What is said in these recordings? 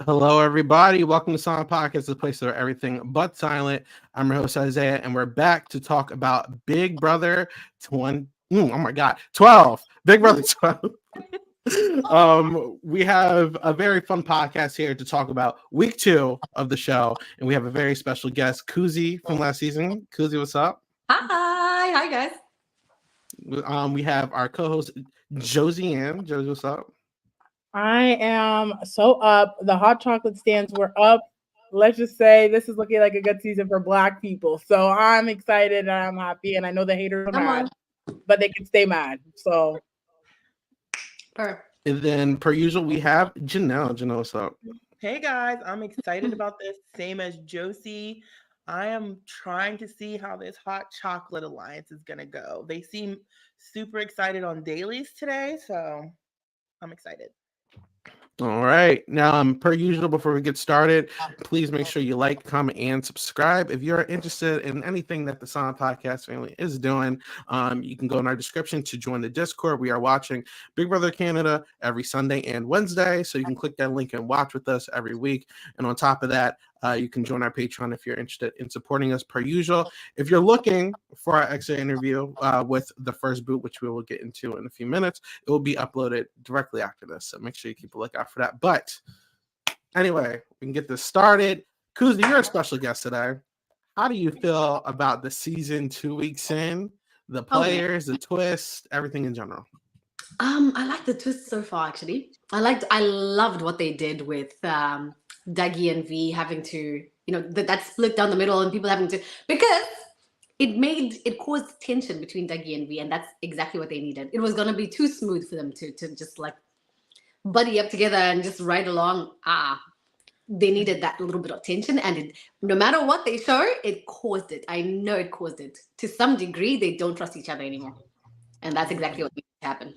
Hello, everybody. Welcome to Silent Podcast, the place where everything but silent. I'm your host, Isaiah, and we're back to talk about Big Brother 20. Oh my God, 12. Big Brother 12. We have a very fun podcast here to talk about week 2 of the show, and we have a very special guest, Kuzi from last season. Kuzi, what's up? Hi guys. We have our co-host, Josie Ann. Josie, what's up? I am so up. The hot chocolate stands were up. Let's just say this is looking like a good season for Black people. So I'm excited and I'm happy. And I know the haters are mad, but they can stay mad. So. And then, per usual, we have Janelle. Janelle, what's up? Hey guys, I'm excited about this. Same as Josie. I am trying to see how this hot chocolate alliance is going to go. They seem super excited on dailies today. So I'm excited. All right. Now, per usual, before we get started, please make sure you like, comment, and subscribe. If you're interested in anything that the Silent Podcast family is doing, you can go in our description to join the Discord. We are watching Big Brother Canada every Sunday and Wednesday, so you can click that link and watch with us every week. And on top of that, you can join our Patreon if you're interested in supporting us per usual. If you're looking for our extra interview with the first boot, which we will get into in a few minutes, it will be uploaded directly after this. So make sure you keep a lookout for that. But anyway, we can get this started. Kuzi, you're a special guest today. How do you feel about the season 2 weeks in, the players, the twist, everything in general? I like the twist so far, actually. I loved what they did with Dougie and V having to, that split down the middle and people having to, because it caused tension between Dougie and V, and that's exactly what they needed. It was going to be too smooth for them to just like buddy up together and just ride along. They needed that little bit of tension, and no matter what they show, it caused it. I know it caused it. To some degree, they don't trust each other anymore. And that's exactly what needs to happen.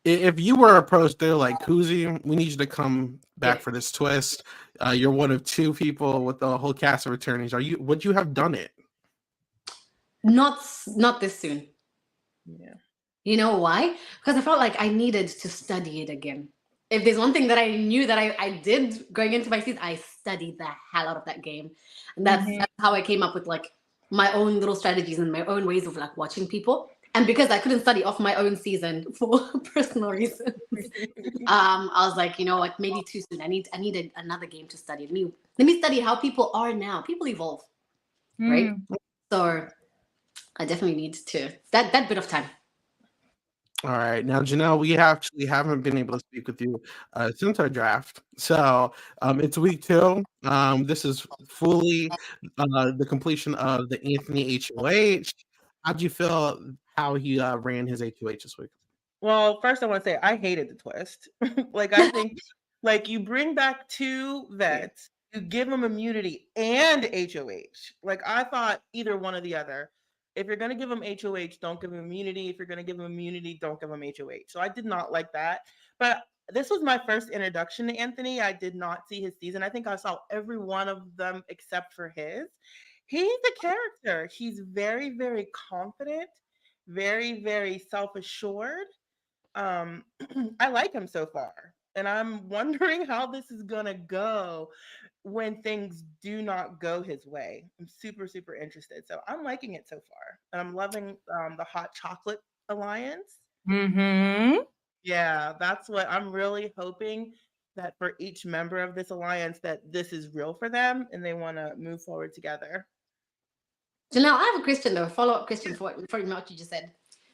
If you were approached, they're like, Kuzi, we need you to come back for this twist. You're one of 2 people with the whole cast of returnees. Would you have done it? Not this soon. Yeah. You know why? Because I felt like I needed to study it again. If there's one thing that I knew that I did going into my season, I studied the hell out of that game. And that's how I came up with like my own little strategies and my own ways of like watching people. And because I couldn't study off my own season for personal reasons, I was like, you know what, maybe too soon. I needed another game to study. Let me study how people are now. People evolve, right? So I definitely need to that bit of time. All right. Now, Janelle, we actually haven't been able to speak with you since our draft. So it's week 2. This is fully the completion of the Anthony HOH. How'd you feel how he ran his HOH this week? Well, first I want to say I hated the twist. Like I think like you bring back 2 vets, you give them immunity and HOH. Like I thought either one or the other. If you're going to give them HOH, don't give them immunity. If you're going to give them immunity, don't give them HOH. So I did not like that. But this was my first introduction to Anthony. I did not see his season. I think I saw every one of them except for his. He's a character. He's very, very confident, very, very self-assured. I like him so far. And I'm wondering how this is going to go when things do not go his way. I'm super, super interested. So I'm liking it so far. And I'm loving the hot chocolate alliance. Yeah, that's what I'm really hoping, that for each member of this alliance that this is real for them and they want to move forward together. So now I have a question though, a follow-up question for what you just said.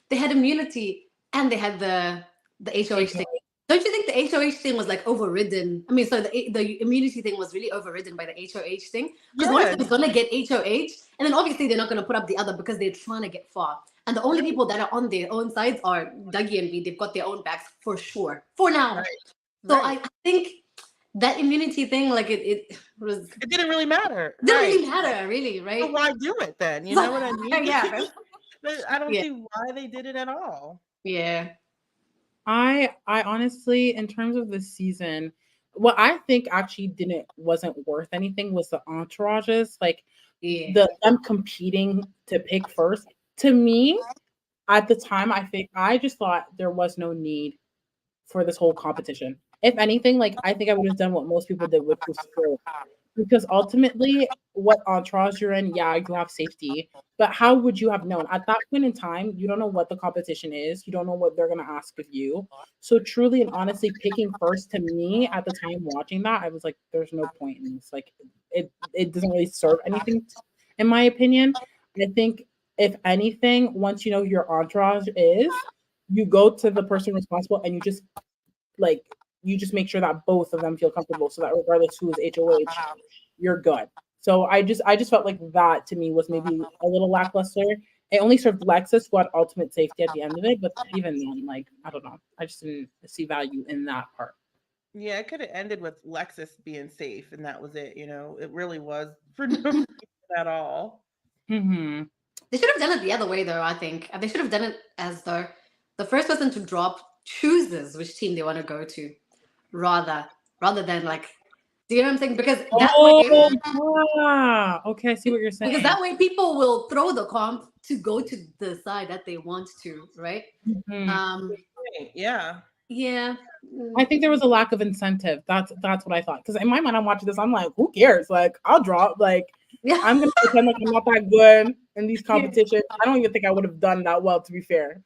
They had immunity and they had the HOH thing. Don't you think the HOH thing was like overridden? I mean, so the immunity thing was really overridden by the HOH thing? Because one of them is going to get HOH, and then obviously they're not going to put up the other because they're trying to get far. And the only people that are on their own sides are Dougie and V. They've got their own backs for sure, for now. Right. So I think that immunity thing, like it didn't really matter. Didn't really matter, really, right? So why do it then? You know what I mean? Yeah. I don't see why they did it at all. Yeah. I honestly, in terms of this season, what I think actually wasn't worth anything was the entourages, like them competing to pick first. To me, at the time, I just thought there was no need for this whole competition. if anything, like I think I would have done what most people did, which was scroll. Because ultimately, what entourage you're in, yeah, you have safety, but how would you have known at that point in time? You don't know what the competition is, you don't know what they're gonna ask of you. So truly and honestly, picking first to me at the time watching that, I was like, there's no point in this. Like, it doesn't really serve anything, in my opinion. I think if anything, once you know who your entourage is, you go to the person responsible and like you just make sure that both of them feel comfortable so that regardless who is HOH, you're good. So I just felt like that to me was maybe a little lackluster. It only served Lexus who had ultimate safety at the end of it, but even then, like I don't know, I just didn't see value in that part. Yeah, it could have ended with Lexus being safe, and that was it. It really was for no reason at all. Mm-hmm. They should have done it the other way, though. I think they should have done it as though the first person to drop chooses which team they want to go to, rather than like, do you know what I'm saying? Because that way, Okay, I see what you're saying. because that way people will throw the comp to go to the side that they want to, right? Mhm. Yeah. Yeah. I think there was a lack of incentive. That's what I thought. Because in my mind, I'm watching this. I'm like, who cares? Like, I'll drop. Like, Yeah. I'm gonna pretend like I'm not that good in these competitions. I don't even think I would have done that well, to be fair.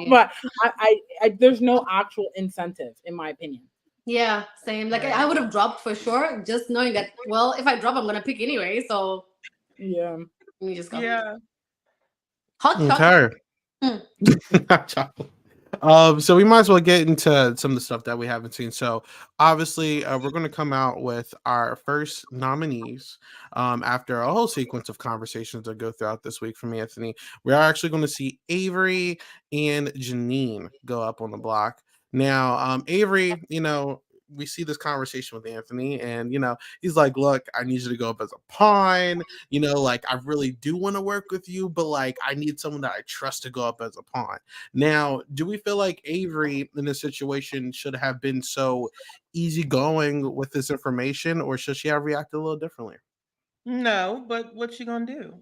But I there's no actual incentive, in my opinion. Yeah, same. Like I would have dropped for sure, just knowing that. Well, if I drop, I'm gonna pick anyway. So yeah, you just go. Yeah. Hot Okay. chocolate. So we might as well get into some of the stuff that we haven't seen. So obviously, we're going to come out with our first nominees after a whole sequence of conversations that go throughout this week from Anthony. We are actually going to see Avery and Janine go up on the block. Now, Avery, we see this conversation with Anthony, and he's like, "Look, I need you to go up as a pawn. Like I really do want to work with you, but like I need someone that I trust to go up as a pawn." Now, do we feel like Avery in this situation should have been so easygoing with this information, or should she have reacted a little differently? No, but what's she gonna do?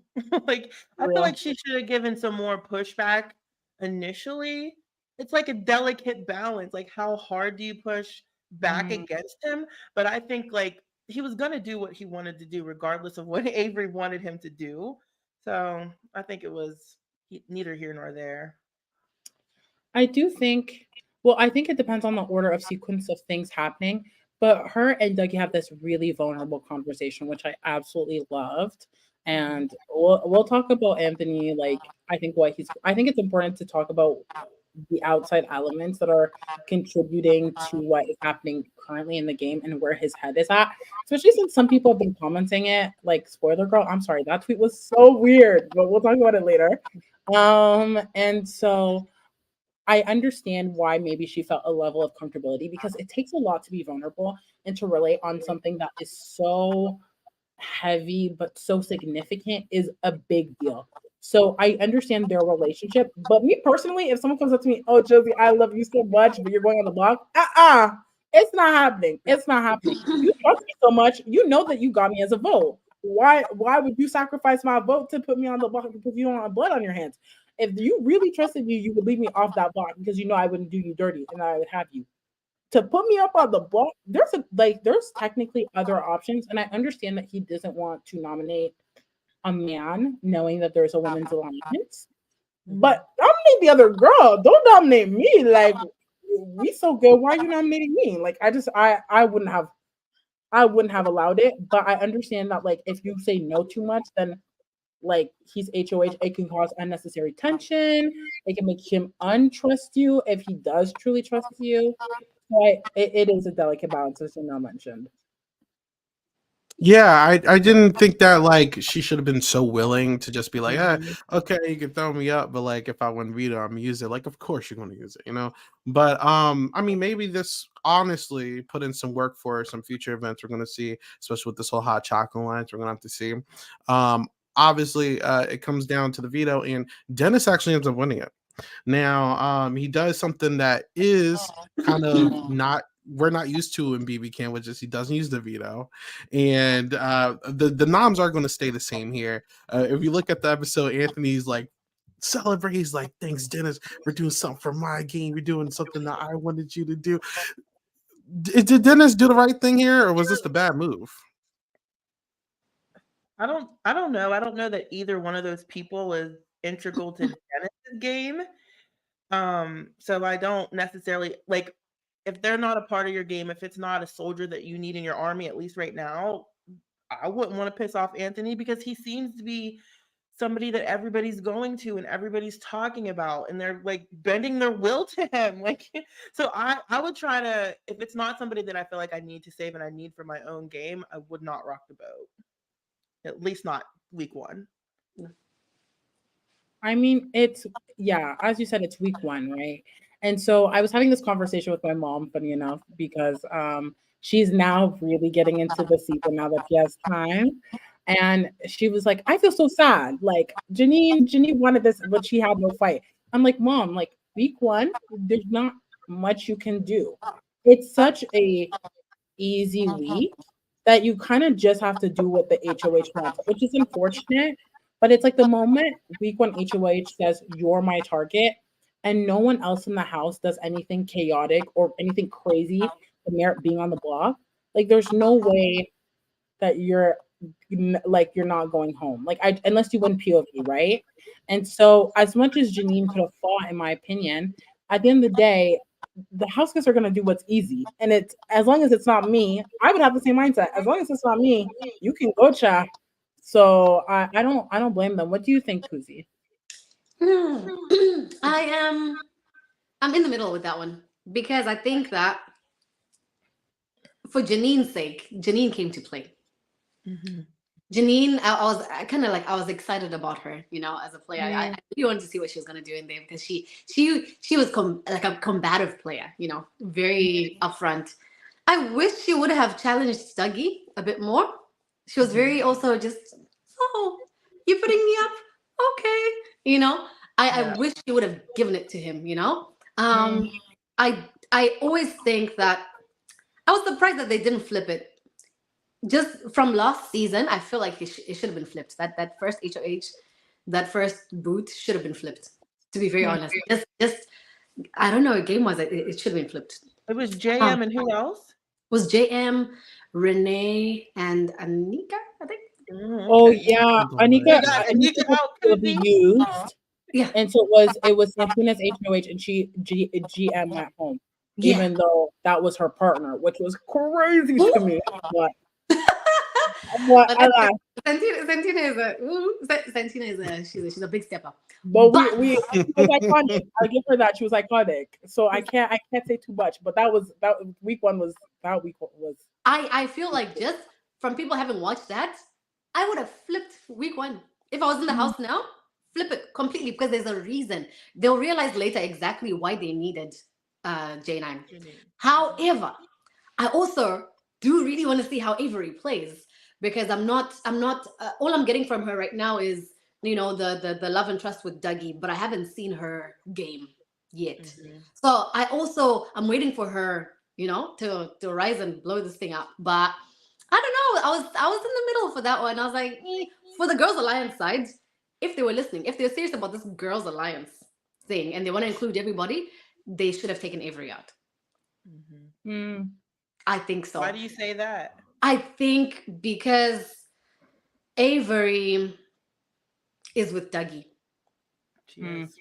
Like, I feel like she should have given some more pushback initially. It's like a delicate balance. Like, how hard do you push back against him? But I think like he was gonna do what he wanted to do, regardless of what Avery wanted him to do. So I think it was neither here nor there. I do think. Well, I think it depends on the order of sequence of things happening. But her and Dougie have this really vulnerable conversation, which I absolutely loved. And we'll talk about Anthony. Like, I think it's important to talk about the outside elements that are contributing to what is happening currently in the game and where his head is at. Especially since some people have been commenting it, like spoiler girl. I'm sorry, that tweet was so weird, but we'll talk about it later. And so I understand why maybe she felt a level of comfortability because it takes a lot to be vulnerable and to relate on something that is so heavy but so significant is a big deal. So I understand their relationship, but me personally, if someone comes up to me, "Oh, Josie, I love you so much, but you're going on the block," it's not happening. It's not happening. You trust me so much, you know that you got me as a vote. Why would you sacrifice my vote to put me on the block because you don't have blood on your hands? If you really trusted me, you would leave me off that block because you know I wouldn't do you dirty and I would have you. To put me up on the block, there's technically other options, and I understand that he doesn't want to nominate a man knowing that there's a women's alliance. But nominate the other girl. Don't nominate me. Like, we so good. Why are you nominating me? Like, I wouldn't have allowed it. But I understand that like if you say no too much, then like he's HOH, it can cause unnecessary tension. It can make him untrust you if he does truly trust you. So it is a delicate balance, as Janelle mentioned. Yeah, I didn't think that like she should have been so willing to just be like, okay, you can throw me up, but like if I win veto, I'm gonna use it. Like, of course you're gonna use it. But I mean, maybe this honestly put in some work for some future events we're gonna see, especially with this whole hot chocolate alliance. We're gonna have to see. Obviously, it comes down to the veto, and Dennis actually ends up winning it. Now, he does something that is kind of not we're not used to in BBCAN, which is he doesn't use the veto, and the noms are going to stay the same here. If you look at the episode, Anthony's like celebrate. He's like, "Thanks, Dennis, for doing something for my game. You're doing something that I wanted you to do." Did Dennis do the right thing here, or was this the bad move? I don't know. I don't know that either one of those people is integral to Dennis's game. So I don't necessarily like if they're not a part of your game, if it's not a soldier that you need in your army, at least right now, I wouldn't want to piss off Anthony because he seems to be somebody that everybody's going to and everybody's talking about and they're like bending their will to him. Like, so I would try to, if it's not somebody that I feel like I need to save and I need for my own game, I would not rock the boat. At least not week 1. I mean, as you said, it's week 1, right? And so I was having this conversation with my mom, funny enough, because she's now really getting into the season now that she has time. And she was like, I feel so sad. Like Janine wanted this, but she had no fight. I'm like, Mom, like week 1, there's not much you can do. It's such a easy week that you kind of just have to do what the HOH wants, which is unfortunate. But it's like the moment week 1 HOH says you're my target and no one else in the house does anything chaotic or anything crazy to merit being on the block, like there's no way that you're not going home. Like unless you win POV, right? And so as much as Janine could have fought, in my opinion, at the end of the day, the house guests are gonna do what's easy. And it's as long as it's not me, I would have the same mindset. As long as it's not me, you can go chat. So I don't blame them. What do you think, Kuzi? I'm in the middle with that one because I think that for Janine's sake, Janine came to play. Mm-hmm. Janine, I was excited about her, as a player. I really wanted to see what she was gonna do in there because she was like a combative player, very upfront. I wish she would have challenged Dougie a bit more. She was very also just, oh, you're putting me up, okay, I wish she would have given it to him, I always think that I was surprised that they didn't flip it. Just from last season, I feel like it should have been flipped. That first HOH, that first boot should have been flipped. To be very honest, just I don't know. A game was it should have been flipped. It was JM and who else? Was JM, Renee, and Anika? I think. Oh yeah, Anika will be used. Yeah, and so it was Santina's HOH, and she GM at home, even though that was her partner, which was crazy to me. But Santina is she's a big stepper. But we she was iconic. I'll give her that. She was iconic. So I can't say too much. But that week 1 was. I feel like just from people having watched that, I would have flipped week 1 if I was in the house now. Flip it completely because there's a reason. They'll realize later exactly why they needed J9. However, I also do really want to see how Avery plays because I'm not all I'm getting from her right now is the love and trust with Dougie, but I haven't seen her game yet. So I'm waiting for her to rise and blow this thing up. But I don't know, I was in the middle for that one. I was like, for the Girls Alliance side, if they were listening, if they're serious about this Girls Alliance thing and they want to include everybody, they should have taken Avery out. I think so. Why do you say that? I think because Avery is with Dougie. She is.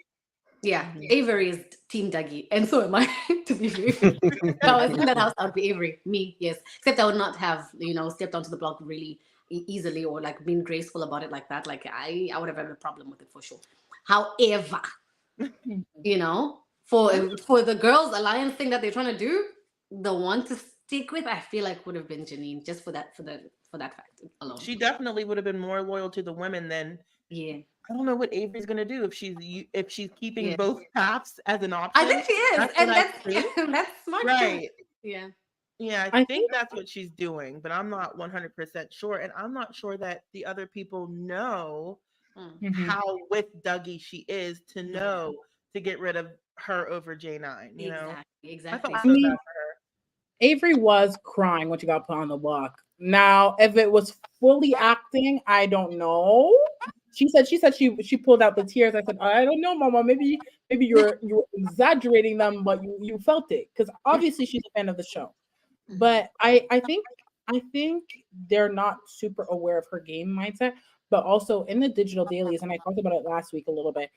Yeah, Avery is Team Dougie, and so am I. To be fair, if I was in that house, I'd be Avery. Me, yes. Except I would not have, stepped onto the block really easily or like been graceful about it like that. Like I would have had a problem with it for sure. However, for the Girls Alliance thing that they're trying to do, the one to stick with, I feel like would have been Janine, just for that fact alone. She definitely would have been more loyal to the women than. Yeah. I don't know what Avery's gonna do if she's keeping both paths as an option. I think she is, and that's smart. Right. Too. Yeah, I think that's what she's doing, but I'm not 100% sure, and I'm not sure that the other people know how with Dougie she is to know to get rid of her over J9. Exactly. I felt so bad for her. Avery was crying when she got put on the block. Now, if it was fully acting, I don't know. She said she pulled out the tears. I said, I don't know, Mama. Maybe you're exaggerating them, but you felt it because obviously she's a fan of the show. But I think they're not super aware of her game mindset, but also in the digital dailies, and I talked about it last week a little bit.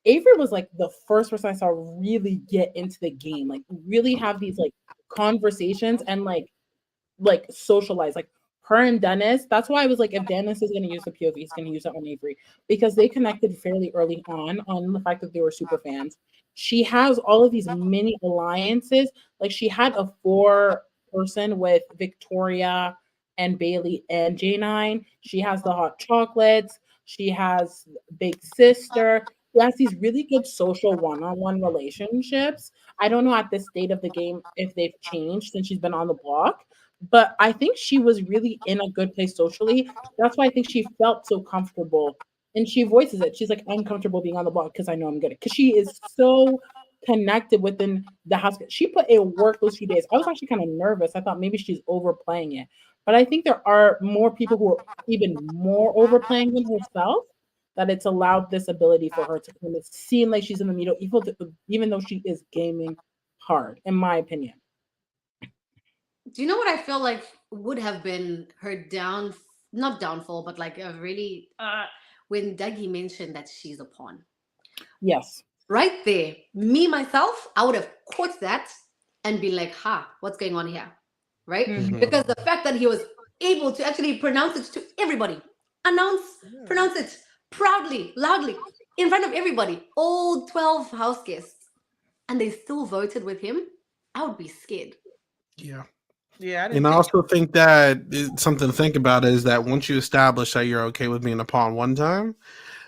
Avery was like the first person I saw really get into the game, like really have these like conversations and like socialize. Like her and Dennis, that's why I was like, if Dennis is gonna use the POV, he's gonna use it on Avery because they connected fairly early on the fact that they were super fans. She has all of these mini alliances. Like she had a 4 person with Victoria and Bailey and J9. She has the hot chocolates. She has Big Sister. She has these really good social one-on-one relationships. I don't know at this state of the game if they've changed since she's been on the block, but I think she was really in a good place socially. That's why I think she felt so comfortable. And she voices it. She's like, I'm comfortable being on the block because I know I'm good. Because she is so connected within the house. She put in work those few days. I was actually kind of nervous. I thought maybe she's overplaying it. But I think there are more people who are even more overplaying than herself, that it's allowed this ability for her to kind of seem like she's in the middle, even though she is gaming hard, in my opinion. Do you know what I feel like would have been her not downfall, but like a really when Dougie mentioned that she's a pawn. Yes. Right there, me myself, I would have caught that and been like, what's going on here? Right? Mhm. Because the fact that he was able to actually pronounce it to everybody, pronounce it proudly, loudly, in front of everybody, all 12 house guests, and they still voted with him, I would be scared. Yeah. Yeah, And I also think that something to think about is that once you establish that you're okay with being a pawn one time,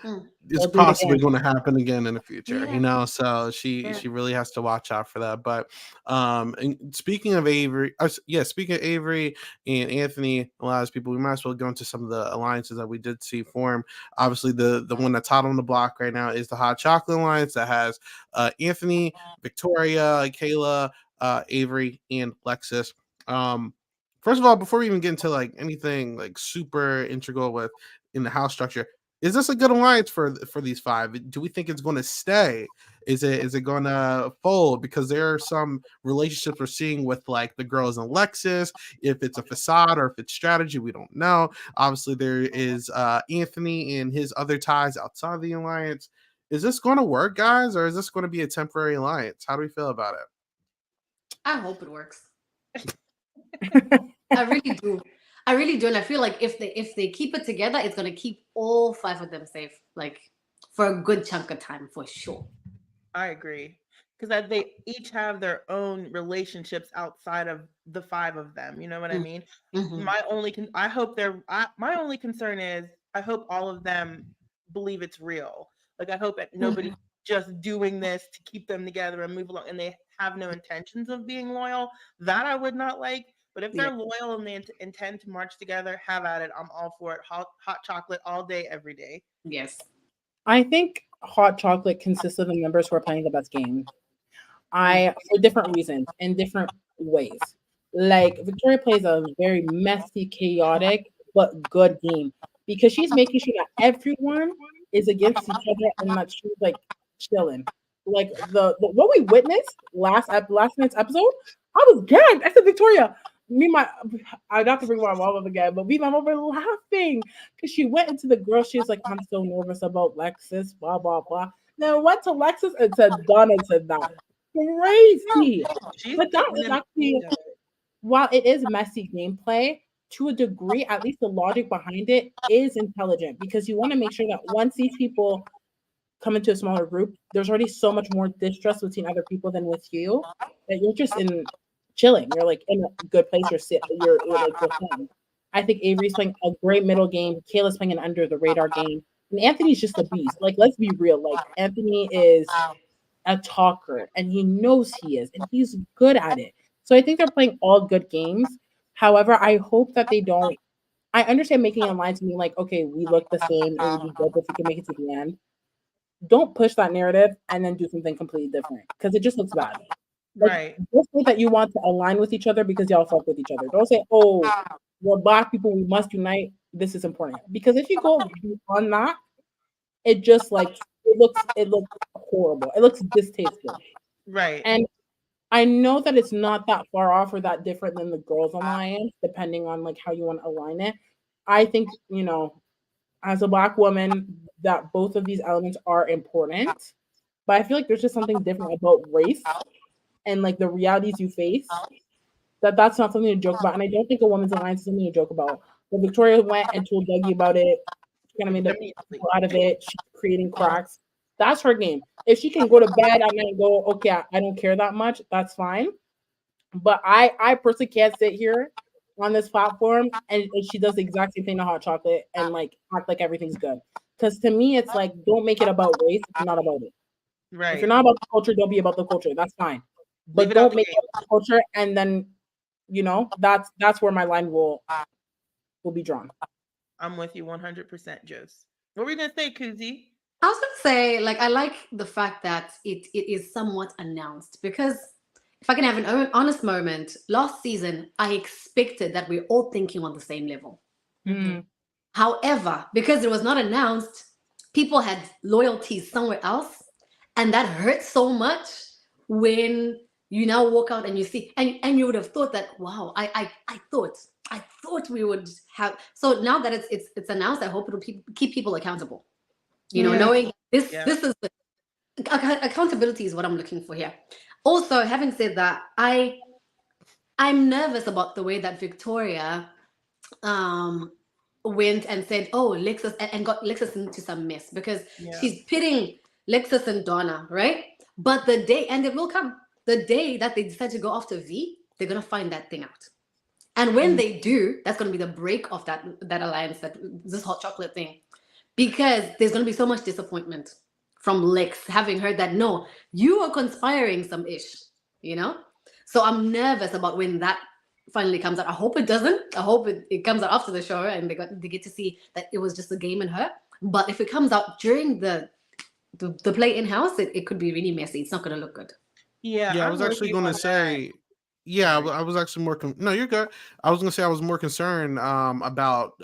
it's They'll do it possibly again. going to happen again in the future, Yeah. you know. So she really has to watch out for that. But and speaking of Avery, speaking of Avery and Anthony, a lot of people, we might as well go into some of the alliances that we did see form. Obviously, the one that's hot on the block right now is the Hot Chocolate Alliance that has Anthony, Victoria, Kayla, Avery, and Lexus. First of all, before we even get into like anything like super integral with in the house structure, is this a good alliance for these five? Do we think it's going to stay? Is it going to fold? Because there are some relationships we're seeing with like the girls and Lexus. If it's a facade or if it's strategy, we don't know. Obviously, there is Anthony and his other ties outside the alliance. Is this going to work, guys, or is this going to be a temporary alliance? How do we feel about it? I hope it works. I really do. I really do. And I feel like if they keep it together, it's gonna keep all five of them safe, like for a good chunk of time, for sure. I agree. Because they each have their own relationships outside of the five of them. You know what I mean? My only concern is I hope all of them believe it's real. Like I hope that nobody's just doing this to keep them together and move along, and they have no intentions of being loyal. That I would not like. But if they're loyal and they intend to march together, have at it. I'm all for it. Hot chocolate all day, every day. Yes. I think hot chocolate consists of the members who are playing the best game. For different reasons, in different ways. Like Victoria plays a very messy, chaotic, but good game because she's making sure that everyone is against each other and that she's like chilling. Like the what we witnessed last night's episode, I was gagged. I said, Victoria, I'd have to bring my mom up again, but me and my mom were laughing because she went into the girl. She was like, I'm so nervous about Lexus, blah, blah, blah. Then went to Lexus and said, Donna said that. Crazy. But that was actually, while it is messy gameplay, to a degree, at least the logic behind it is intelligent because you want to make sure that once these people come into a smaller group, there's already so much more distrust between other people than with you that you're just chilling. You're like in a good place. You're like with them. I think Avery's playing a great middle game. Kayla's playing an under the radar game, and Anthony's just a beast. Like, let's be real. Like, Anthony is a talker, and he knows he is, and he's good at it. So I think they're playing all good games. However, I hope that they don't. I understand making an alliance and being like, okay, we look the same, and we good if we can make it to the end. Don't push that narrative and then do something completely different because it just looks bad. Like, right. Just say that you want to align with each other because y'all fuck with each other. Don't say, oh, we're Black people, we must unite. This is important. Because if you go on that, it just like it looks horrible. It looks distasteful. Right. And I know that it's not that far off or that different than the girls' alliance, depending on like how you want to align it. I think, as a Black woman, that both of these elements are important. But I feel like there's just something different about race and like the realities you face that's not something to joke about. And I don't think a woman's alliance is something to joke about. But Victoria went and told Dougie about it, kind of made a people out of it. She's creating cracks. That's her game. If she can go to bed at night and go, okay, I don't care that much, that's fine. But I personally can't sit here on this platform and she does the exact same thing to Hot Chocolate and like act like everything's good. Because to me, it's like, don't make it about race if you're not about it. Right. If you're not about the culture, don't be about the culture. That's fine. But don't make it about the culture and then, that's where my line will be drawn. I'm with you 100%, Jose. What were you gonna say, Kuzi? I was gonna say, like, I like the fact that it is somewhat announced, because if I can have an honest moment, last season I expected that we're all thinking on the same level. Mm-hmm. However, because it was not announced, people had loyalties somewhere else, and that hurts so much when you now walk out and you see, and you would have thought that, wow, I thought we would have. So now that it's announced, I hope it'll keep people accountable. Knowing this is accountability is what I'm looking for here. Also, having said that, I'm nervous about the way that Victoria went and said, oh, Lexus, and got Lexus into some mess, because she's pitting Lexus and Donna, right? But the day, and it will come, the day that they decide to go after V, they're going to find that thing out. And when they do, that's going to be the break of that alliance, this Hot Chocolate thing. Because there's going to be so much disappointment from Lex, having heard that, no, you are conspiring some ish, So I'm nervous about when that finally comes out. I hope it doesn't. I hope it comes out after the show and they get to see that it was just a game in her. But if it comes out during the play in-house, it could be really messy. It's not going to look good. Yeah, I was actually going to say... Yeah, I was actually more... No, you're good. I was going to say I was more concerned about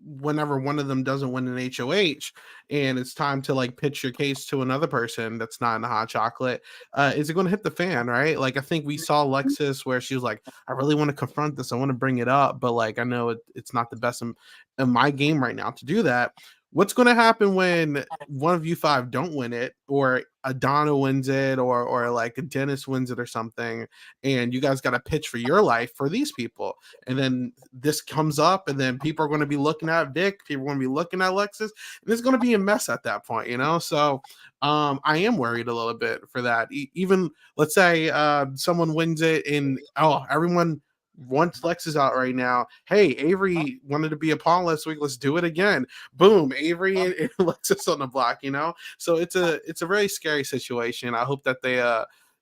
whenever one of them doesn't win an HOH and it's time to like pitch your case to another person that's not in the Hot Chocolate, is it going to hit the fan, right? Like, I think we saw Lexus where she was like, I really want to confront this. I want to bring it up, but like, I know it's not the best in my game right now to do that. What's going to happen when one of you five don't win it, or a Donna wins it, or like a Dennis wins it or something, and you guys got to pitch for your life for these people, and then this comes up, and then people are going to be looking at Vic, people are going to be looking at Lexus, and it's going to be a mess at that point, So I am worried a little bit for that. Even let's say someone wins it, and everyone wants Lexus out right now. Hey, Avery wanted to be a pawn last week. Let's do it again. Boom, Avery and Lexus on the block. So it's a very scary situation. I hope that they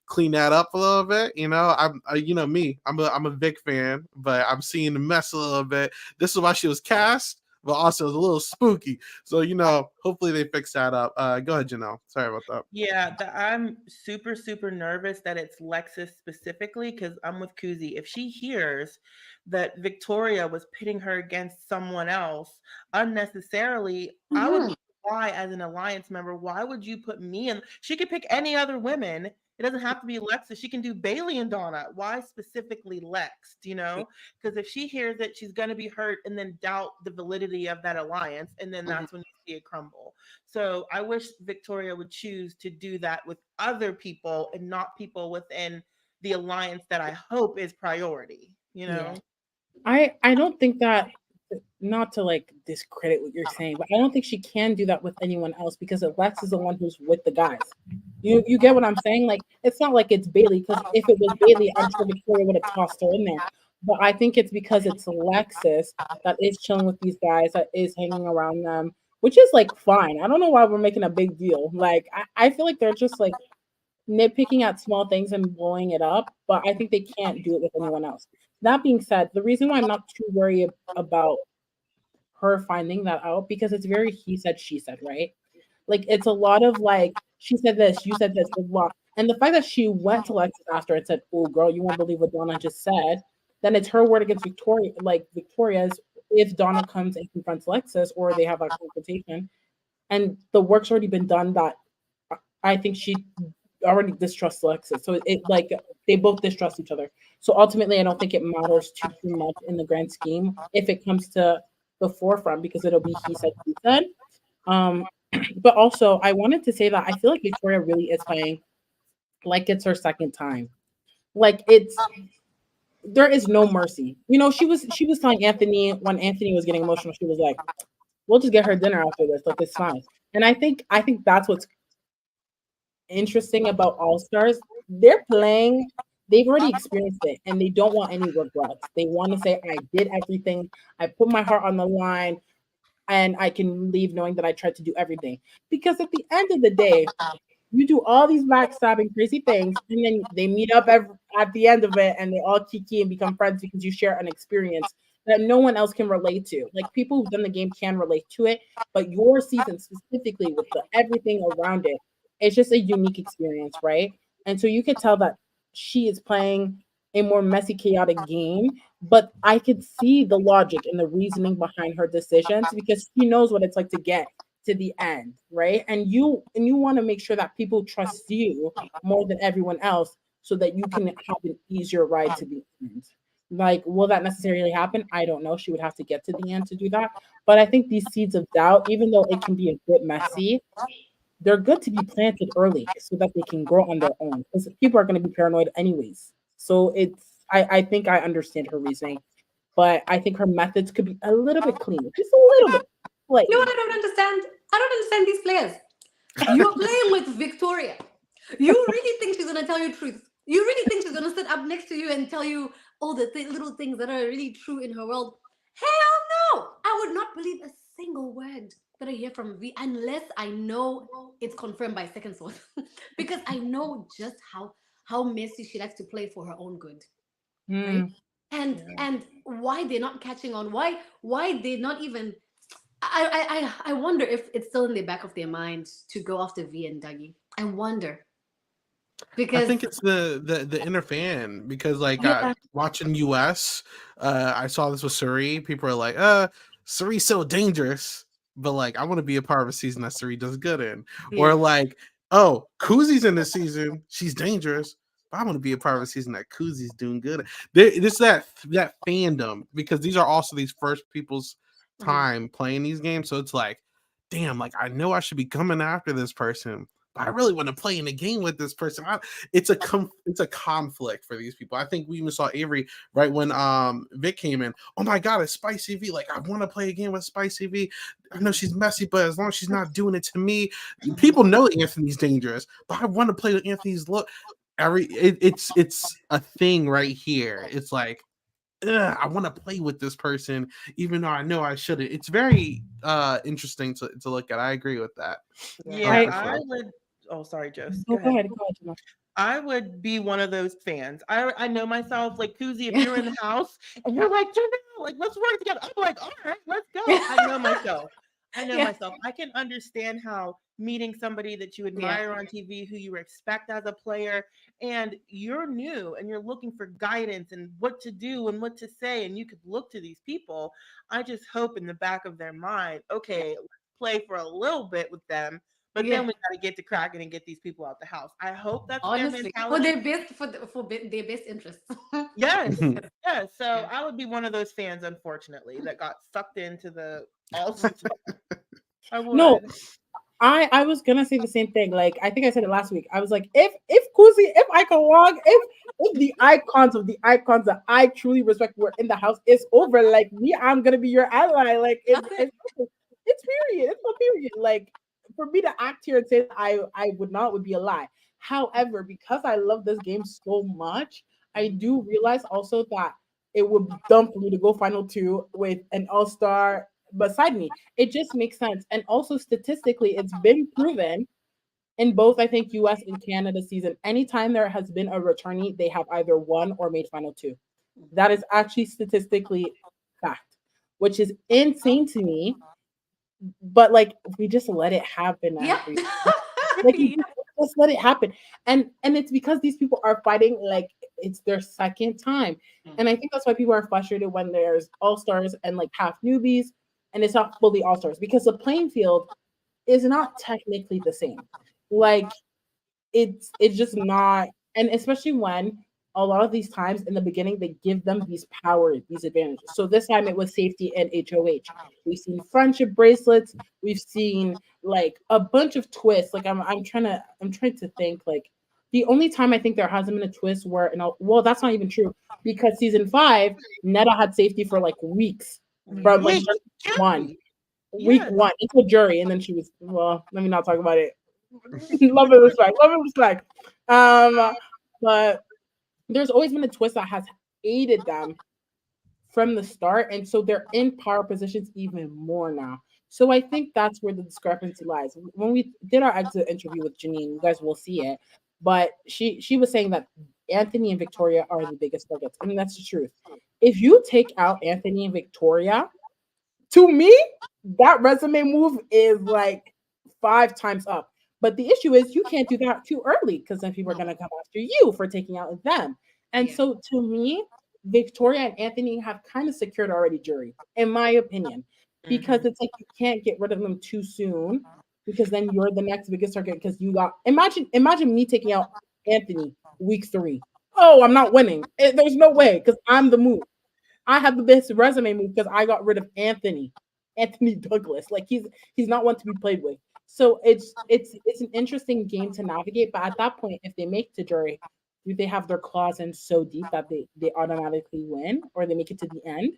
clean that up a little bit. I'm a Vic fan, but I'm seeing the mess a little bit. This is why she was cast, but also it was a little spooky. So, hopefully they fix that up. Go ahead, Janelle. Sorry about that. Yeah, I'm super, super nervous that it's Lexus specifically, because I'm with Kuzi. If she hears that Victoria was pitting her against someone else unnecessarily, I would be, why, as an alliance member, why would you put me in? She could pick any other women. It doesn't have to be Lexus. She can do Bailey and Donna. Why specifically Lex? Because if she hears it, she's going to be hurt and then doubt the validity of that alliance. And then that's when you see it crumble. So I wish Victoria would choose to do that with other people and not people within the alliance that I hope is priority, Yeah. I don't think that, not to like discredit what you're saying, but I don't think she can do that with anyone else, because Lex is the one who's with the guys. You get what I'm saying? Like, it's not like it's Bailey, because if it was Bailey, I'm sure Victoria would have tossed her in there. But I think it's because it's Lexus that is chilling with these guys, that is hanging around them, which is like fine. I don't know why we're making a big deal. Like, I feel like they're just like nitpicking at small things and blowing it up, but I think they can't do it with anyone else. That being said, the reason why I'm not too worried about her finding that out, because it's very he said, she said, right? Like, it's a lot of like, she said this, you said this, blah. And the fact that she went to Lexus after and said, oh girl, you won't believe what Donna just said, then it's her word against Victoria, like Victoria's, if Donna comes and confronts Lexus, or they have a confrontation, and the work's already been done, that I think she already distrust Alexis. So it like they both distrust each other. So ultimately, I don't think it matters too much in the grand scheme if it comes to the forefront because it'll be he said, she said. But also, I wanted to say that I feel like Victoria really is playing like it's her second time. Like there is no mercy. You know, she was telling Anthony when Anthony was getting emotional, she was like, "We'll just get her dinner after this. Like it's fine." And I think that's what's interesting about All Stars. They're playing. They've already experienced it, and they don't want any regrets. They want to say, "I did everything. I put my heart on the line, and I can leave knowing that I tried to do everything." Because at the end of the day, you do all these backstabbing, crazy things, and then they meet up at the end of it, and they all kiki and become friends because you share an experience that no one else can relate to. Like people who've done the game can relate to it, but your season specifically with the everything around it, it's just a unique experience, right? And so you could tell that she is playing a more messy, chaotic game, but I could see the logic and the reasoning behind her decisions because she knows what it's like to get to the end, right? And you want to make sure that people trust you more than everyone else so that you can have an easier ride to the end. Like, will that necessarily happen? I don't know. She would have to get to the end to do that. But I think these seeds of doubt, even though it can be a bit messy, they're good to be planted early so that they can grow on their own. Because people are going to be paranoid anyways. So I think I understand her reasoning, but I think her methods could be a little bit cleaner, just a little bit. Like, You know what I don't understand? I don't understand these players. You're playing with Victoria. You really think she's gonna tell you truth? You really think she's gonna sit up next to you and tell you all the little things that are really true in her world? Hell no! I would not believe a single word that I hear from V unless I know it's confirmed by second source, because I know just how messy she likes to play for her own good, right? And why they're not catching on? Why they're not even? I wonder if it's still in the back of their mind to go after V and Dougie. I wonder because I think it's the inner fan because like yeah, watching US, I saw this with Suri. People are like, Suri's so dangerous, but like I want to be a part of a season that Suri does good in. Or yeah. like, oh, Kuzi's in this season, she's dangerous. But I want to be a part of a season that Kuzi's doing good. This that fandom because these are also these first people's time playing these games. So it's like, damn, like I know I should be coming after this person. I really want to play in a game with this person. It's a conflict for these people. I think we even saw Avery right when Vic came in. Oh my god, it's Spicy V. Like I want to play a game with Spicy V. I know she's messy, but as long as she's not doing it to me, people know Anthony's dangerous. But I want to play with Anthony's look. It's a thing right here. It's like I want to play with this person, even though I know I shouldn't. It's very interesting to look at. I agree with that. Yeah, I would. Oh, sorry, Joseph. Go ahead. I would be one of those fans. I know myself, like Kuzi, if you're in the house and you're like, like let's work together. I'm like, all right, let's go. I know myself. I can understand how meeting somebody that you admire on TV, who you respect as a player, and you're new and you're looking for guidance and what to do and what to say, and you could look to these people. I just hope in the back of their mind, okay, let's play for a little bit with them. But then we got to get to cracking and get these people out the house. I hope that's their mentality. For their best interests. Yes. So I would be one of those fans, unfortunately, that got sucked into the all-star. I would. No, I was gonna say the same thing. Like I think I said it last week. I was like, if Kuzi, if I can walk, if the icons of the icons that I truly respect were in the house, it's over. Like me, I'm gonna be your ally. Like it's period. It's no period. Like for me to act here and say that I would not would be a lie. However, because I love this game so much, I do realize also that it would be dumb for me to go final 2 with an all-star beside me. It just makes sense. And also statistically, it's been proven in both, I think, US and Canada season. Anytime there has been a returnee, they have either won or made final 2. That is actually statistically fact, which is insane to me. But like we just let it happen. Like just let it happen. And it's because these people are fighting like it's their second time. And I think that's why people are frustrated when there's all-stars and like half newbies and it's not fully all-stars because the playing field is not technically the same. Like it's just not, and especially when a lot of these times in the beginning they give them these power, these advantages. So this time it was safety and HOH. We've seen friendship bracelets. We've seen like a bunch of twists. Like I'm trying to think. Like the only time I think there hasn't been a twist where, well, that's not even true, because season 5 Netta had safety for like weeks from like week one into jury, and then she was, well, let me not talk about it. Love and respect. But there's always been a twist that has aided them from the start, and so they're in power positions even more now. So I think that's where the discrepancy lies. When we did our exit interview with Janine, you guys will see it, but she was saying that Anthony and Victoria are the biggest nuggets. I mean, that's the truth. If you take out Anthony and Victoria, to me, that resume move is like 5 times up. But the issue is you can't do that too early, because then people are going to come after you for taking out them. And so to me, Victoria and Anthony have kind of secured already jury, in my opinion, because it's like you can't get rid of them too soon, because then you're the next biggest target. Because you got, imagine me taking out Anthony week 3. Oh, I'm not winning. There's no way, because I'm the move. I have the best resume move because I got rid of Anthony Douglas. Like he's not one to be played with. So it's an interesting game to navigate. But at that point, if they make the jury, do they have their claws in so deep that they automatically win, or they make it to the end?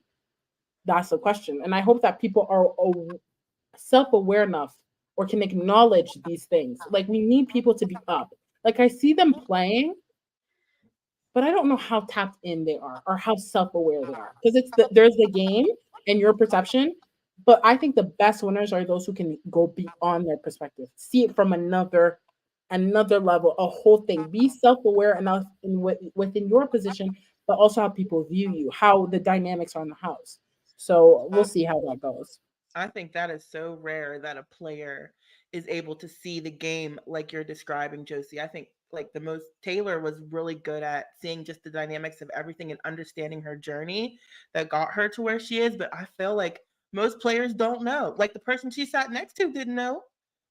That's the question. And I hope that people are self-aware enough or can acknowledge these things. Like we need people to be up. Like I see them playing, but I don't know how tapped in they are or how self-aware they are, because there's the game and your perception, but I think the best winners are those who can go beyond their perspective, see it from another level, a whole thing, be self-aware enough within your position, but also how people view you, how the dynamics are in the house. So we'll see how that goes. I think that is so rare that a player is able to see the game like you're describing, Josie. I think like Taylor was really good at seeing just the dynamics of everything and understanding her journey that got her to where she is. But I feel like most players don't know. Like the person she sat next to didn't know.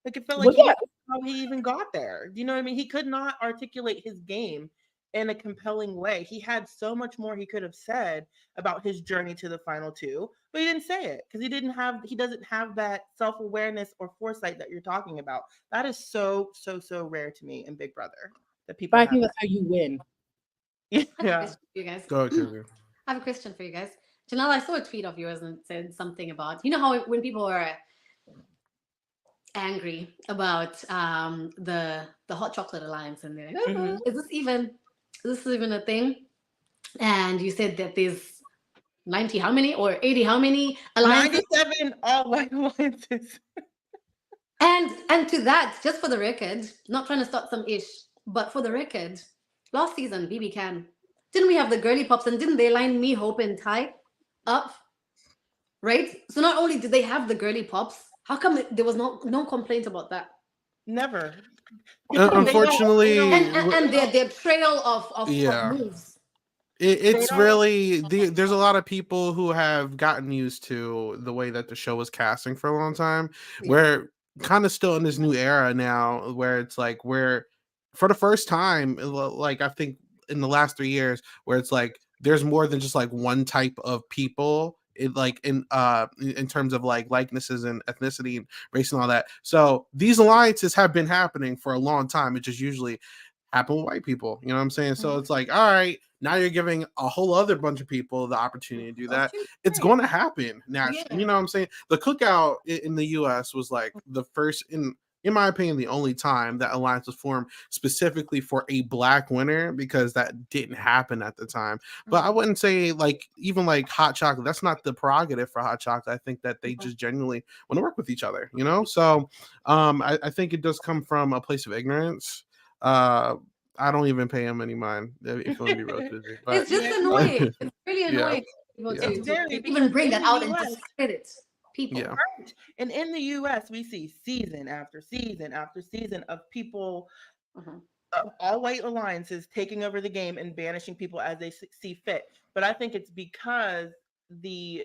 Like it felt like how he even got there. You know what I mean? He could not articulate his game in a compelling way. He had so much more he could have said about his journey to the final 2, but he didn't say it because he doesn't have that self-awareness or foresight that you're talking about. That is so rare to me in Big Brother that people. But I think that's how you win. Yeah. You guys. Go ahead. I have a question for you guys. Janelle, I saw a tweet of yours and it said something about, you know how when people are angry about the Hot Chocolate Alliance, and they're like, oh, is this even a thing? And you said that there's 90 how many or 80 how many alliances? 97 all white alliances. And to that, just for the record, not trying to start some ish, but for the record, last season BBCAN, didn't we have the girly pops, and didn't they line me, Hope, and Ty up? Right? So not only did they have the girly pops, how come there was no complaint about that? Never. Unfortunately, and their trail of moves. It's really there's a lot of people who have gotten used to the way that the show was casting for a long time. We're kind of still in this new era now where it's like we're for the first time, like I think in the last 3 years, where it's like there's more than just like one type of people. In terms of like likenesses and ethnicity and race and all that. So these alliances have been happening for a long time. It just usually happen with white people. You know what I'm saying? So it's like, all right, now you're giving a whole other bunch of people the opportunity to do that. It's going to happen naturally. Yeah. You know what I'm saying? The cookout in the US was like the first, in my opinion, the only time that alliance was formed specifically for a Black winner, because that didn't happen at the time. But I wouldn't say like even like Hot Chocolate, that's not the prerogative for Hot Chocolate. I think that they just genuinely want to work with each other, you know? So I think it does come from a place of ignorance. I don't even pay him any mind, if you want to be real to me. But, it's just annoying. It's really annoying to even bring that out and discredit people. Yeah. Right. And in the US, we see season after season after season of people of all white alliances taking over the game and banishing people as they see fit. But I think it's because the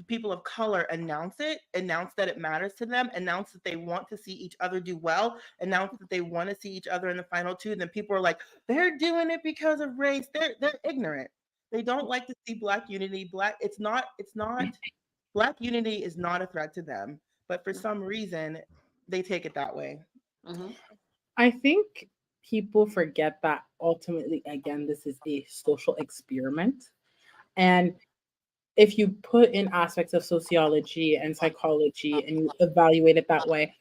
people of color announce that it matters to them, announce that they want to see each other do well, announce that they want to see each other in the final two, then people are like, they're doing it because of race. They're ignorant. They don't like to see Black unity. It's not Black unity is not a threat to them, but for some reason they take it that way. Mm-hmm. I think people forget that ultimately, again, this is a social experiment. And if you put in aspects of sociology and psychology and you evaluate it that way,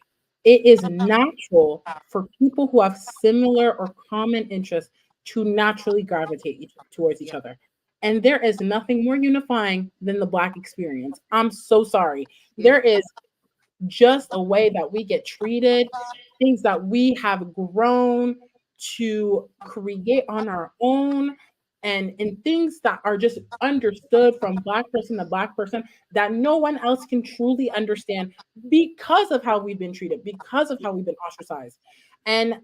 it is natural for people who have similar or common interests to naturally gravitate towards each other. And there is nothing more unifying than the Black experience. I'm so sorry. There is just a way that we get treated, things that we have grown to create on our own, and things that are just understood from Black person to Black person that no one else can truly understand because of how we've been treated, because of how we've been ostracized. And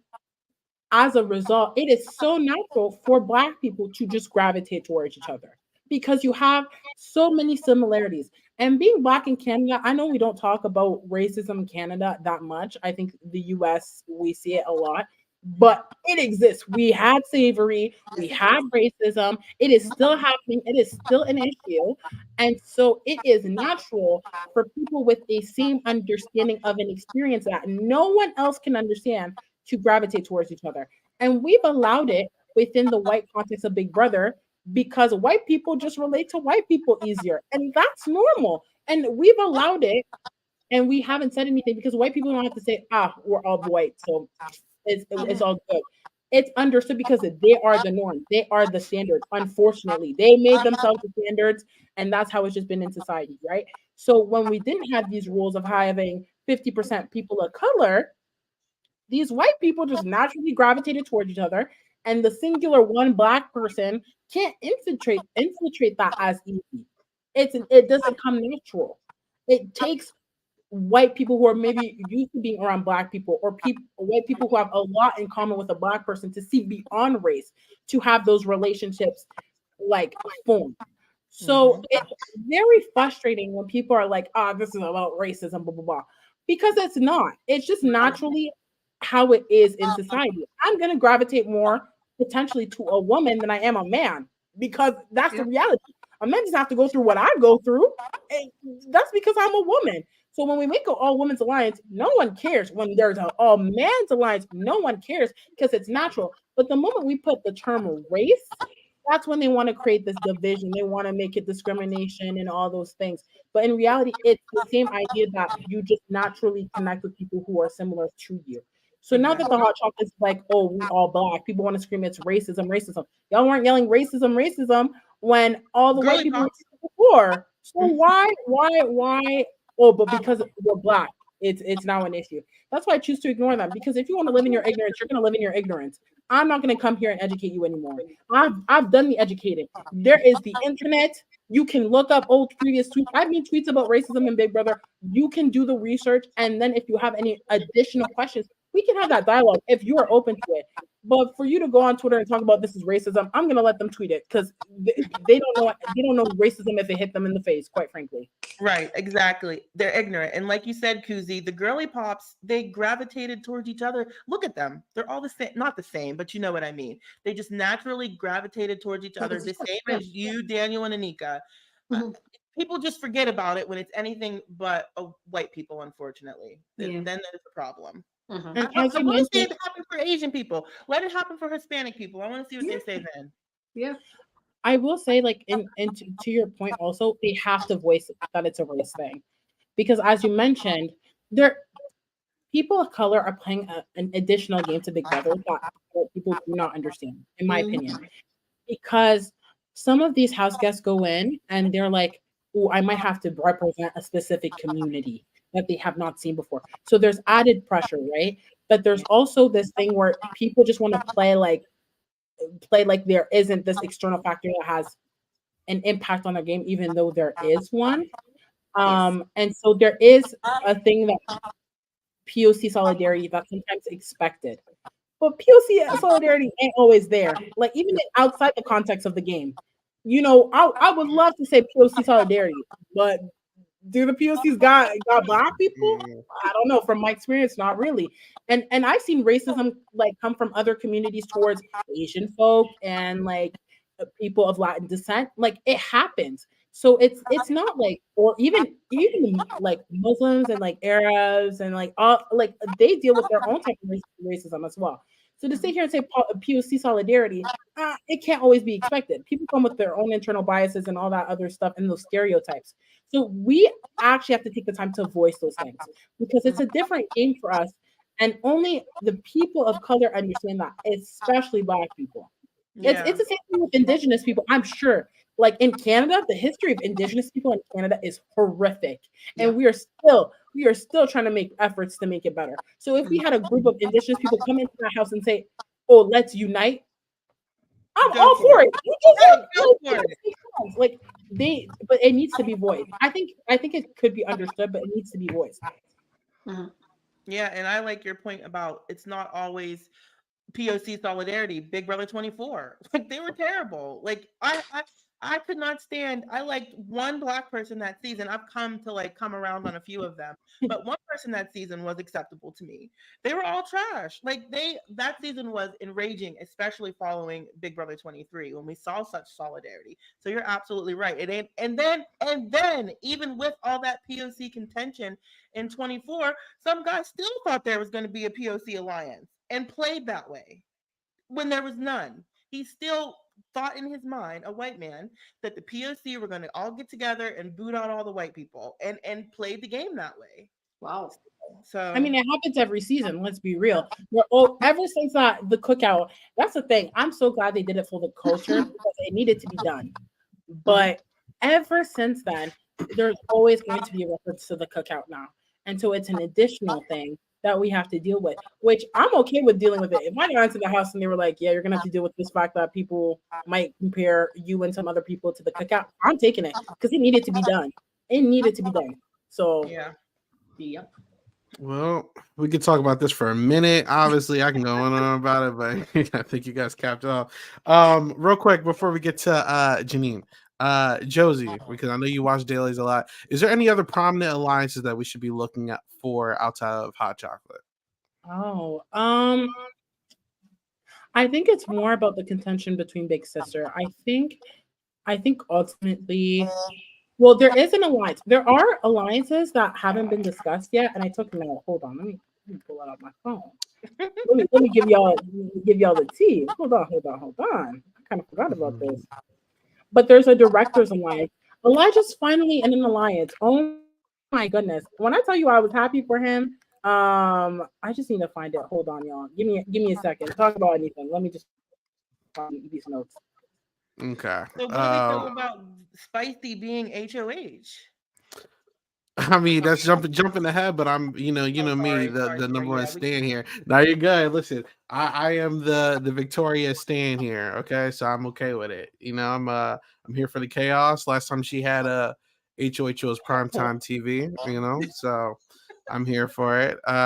as a result, it is so natural for Black people to just gravitate towards each other because you have so many similarities. And being Black in Canada, I know we don't talk about racism in Canada that much. I think the US, we see it a lot, but it exists. We had slavery, we had racism. It is still happening, it is still an issue. And so it is natural for people with a same understanding of an experience that no one else can understand to gravitate towards each other. And we've allowed it within the white context of Big Brother because white people just relate to white people easier. And that's normal. And we've allowed it and we haven't said anything because white people don't have to say, we're all white. So it's all good. It's understood because they are the norm. They are the standard. Unfortunately, they made themselves the standards, and that's how it's just been in society, right? So when we didn't have these rules of having 50% people of color, these white people just naturally gravitated towards each other, and the singular one Black person can't infiltrate that as easy. It doesn't come natural. It takes white people who are maybe used to being around Black people or white people who have a lot in common with a Black person to see beyond race to have those relationships like form. So it's very frustrating when people are like, this is about racism, blah, blah, blah, because it's not. It's just naturally how it is in society. I'm going to gravitate more potentially to a woman than I am a man because that's the reality. A man doesn't have to go through what I go through. And that's because I'm a woman. So when we make an all women's alliance, no one cares. When there's an all men's alliance, no one cares because it's natural. But the moment we put the term race, that's when they want to create this division. They want to make it discrimination and all those things. But in reality, it's the same idea that you just naturally connect with people who are similar to you. So now that the hot chocolate is like, we all Black, people want to scream it's racism. Y'all weren't yelling racism when all the white people were before. So why? Oh, but because we're Black, it's now an issue. That's why I choose to ignore them. Because if you want to live in your ignorance, you're going to live in your ignorance. I'm not going to come here and educate you anymore. I've done the educating. There is the internet. You can look up old previous tweets. I've made tweets about racism in Big Brother. You can do the research. And then if you have any additional questions, we can have that dialogue if you are open to it. But for you to go on Twitter and talk about this is racism, I'm gonna let them tweet it because they don't know racism if it hit them in the face, quite frankly. Right, exactly. They're ignorant. And like you said, Kuzi, the girly pops, they gravitated towards each other. Look at them. They're all the same, not the same, but you know what I mean. They just naturally gravitated towards each other, the same as you, Daniel, and Anika. People just forget about it when it's anything but white people, unfortunately. Then that is a problem. And I want to see it happen for Asian people. Let it happen for Hispanic people. I want to see what they say then. Yeah. I will say, like, to your point, also, they have to voice that it's a race thing. Because as you mentioned, people of color are playing an additional game to Big Brother that people do not understand, in my opinion. Because some of these house guests go in and they're like, I might have to represent a specific community that they have not seen before. So there's added pressure, right? But there's also this thing where people just want to play like there isn't this external factor that has an impact on their game, even though there is one. And so there is a thing that POC solidarity that's sometimes expected. But POC solidarity ain't always there. Like even outside the context of the game, I would love to say POC solidarity, but do the POCs got black people? I don't know. From my experience, not really. And I've seen racism like come from other communities towards Asian folk and like people of Latin descent. Like it happens. So it's not like, or even like Muslims and like Arabs and like all like they deal with their own type of racism as well. So to sit here and say POC solidarity, it can't always be expected. People come with their own internal biases and all that other stuff and those stereotypes. So we actually have to take the time to voice those things because it's a different game for us. And only the people of color understand that, especially Black people. It's the same thing with Indigenous people, I'm sure. Like in Canada, the history of Indigenous people in Canada is horrific. And we are still trying to make efforts to make it better. So if we had a group of Indigenous people come into my house and say, oh, let's unite, I'm all for it. Like but it needs to be voiced. I think it could be understood, but it needs to be voiced. Yeah, and I like your point about it's not always POC solidarity. Big Brother 24, like they were terrible. Like I could not stand. I liked one Black person that season. I've come around on a few of them, but one person that season was acceptable to me. They were all trash. Like that season was enraging, especially following Big Brother 23 when we saw such solidarity. So you're absolutely right. It ain't. And then even with all that POC contention in 24, some guys still thought there was going to be a POC alliance and played that way when there was none. He still thought in his mind, a white man, that the POC were going to all get together and boot out all the white people and played the game that way. Wow. So I mean, it happens every season. Let's be real. Ever since the cookout, that's the thing. I'm so glad they did it for the culture because it needed to be done. But ever since then, there's always going to be a reference to the cookout now, and so it's an additional thing that we have to deal with, which I'm okay with dealing with it. If I got into the house and they were like, yeah, you're going to have to deal with this fact that people might compare you and some other people to the cookout, I'm taking it because it needed to be done. It needed to be done. So, Yep. Well, we could talk about this for a minute. Obviously, I can go on and on about it, but I think you guys capped off. Real quick before we get to Janine, Josie, because I know you watch dailies a lot. Is there any other prominent alliances that we should be looking at for outside of hot chocolate? Oh, I think it's more about the contention between Big Sister. I think ultimately, well, there is an alliance. There are alliances that haven't been discussed yet, and I took note. Hold on, let me pull it out my phone. let me give y'all the tea. Hold on. I kind of forgot about this. But there's a director's alliance. Elijah's finally in an alliance. Oh my goodness! When I tell you I was happy for him, I just need to find it. Hold on, y'all. Give me a second. Talk about anything. Let me just find these notes. Okay. So what do we feel about Spicy being HOH? I mean, that's jumping ahead, but I'm, you know me, the number one stand here. Now you're good. Listen, I am the Victoria stand here. Okay, so I'm okay with it. I'm here for the chaos. Last time she had a HOH was primetime TV. So I'm here for it. Go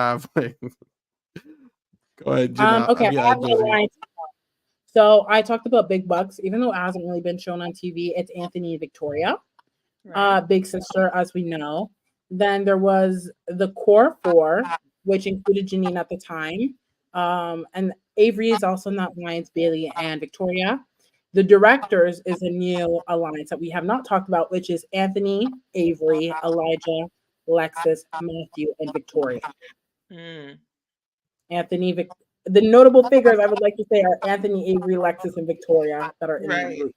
ahead, Janelle. Okay. So I talked about Big Bucks, even though it hasn't really been shown on TV. It's Anthony and Victoria. Right. Big Sister, as we know. Then there was the Core Four, which included Janine at the time. And Avery is also in that alliance, Bailey and Victoria. The Directors is a new alliance that we have not talked about, which is Anthony, Avery, Elijah, Lexus, Matthew, and Victoria. Anthony, the notable figures I would like to say are Anthony, Avery, Lexus, and Victoria that are in the group.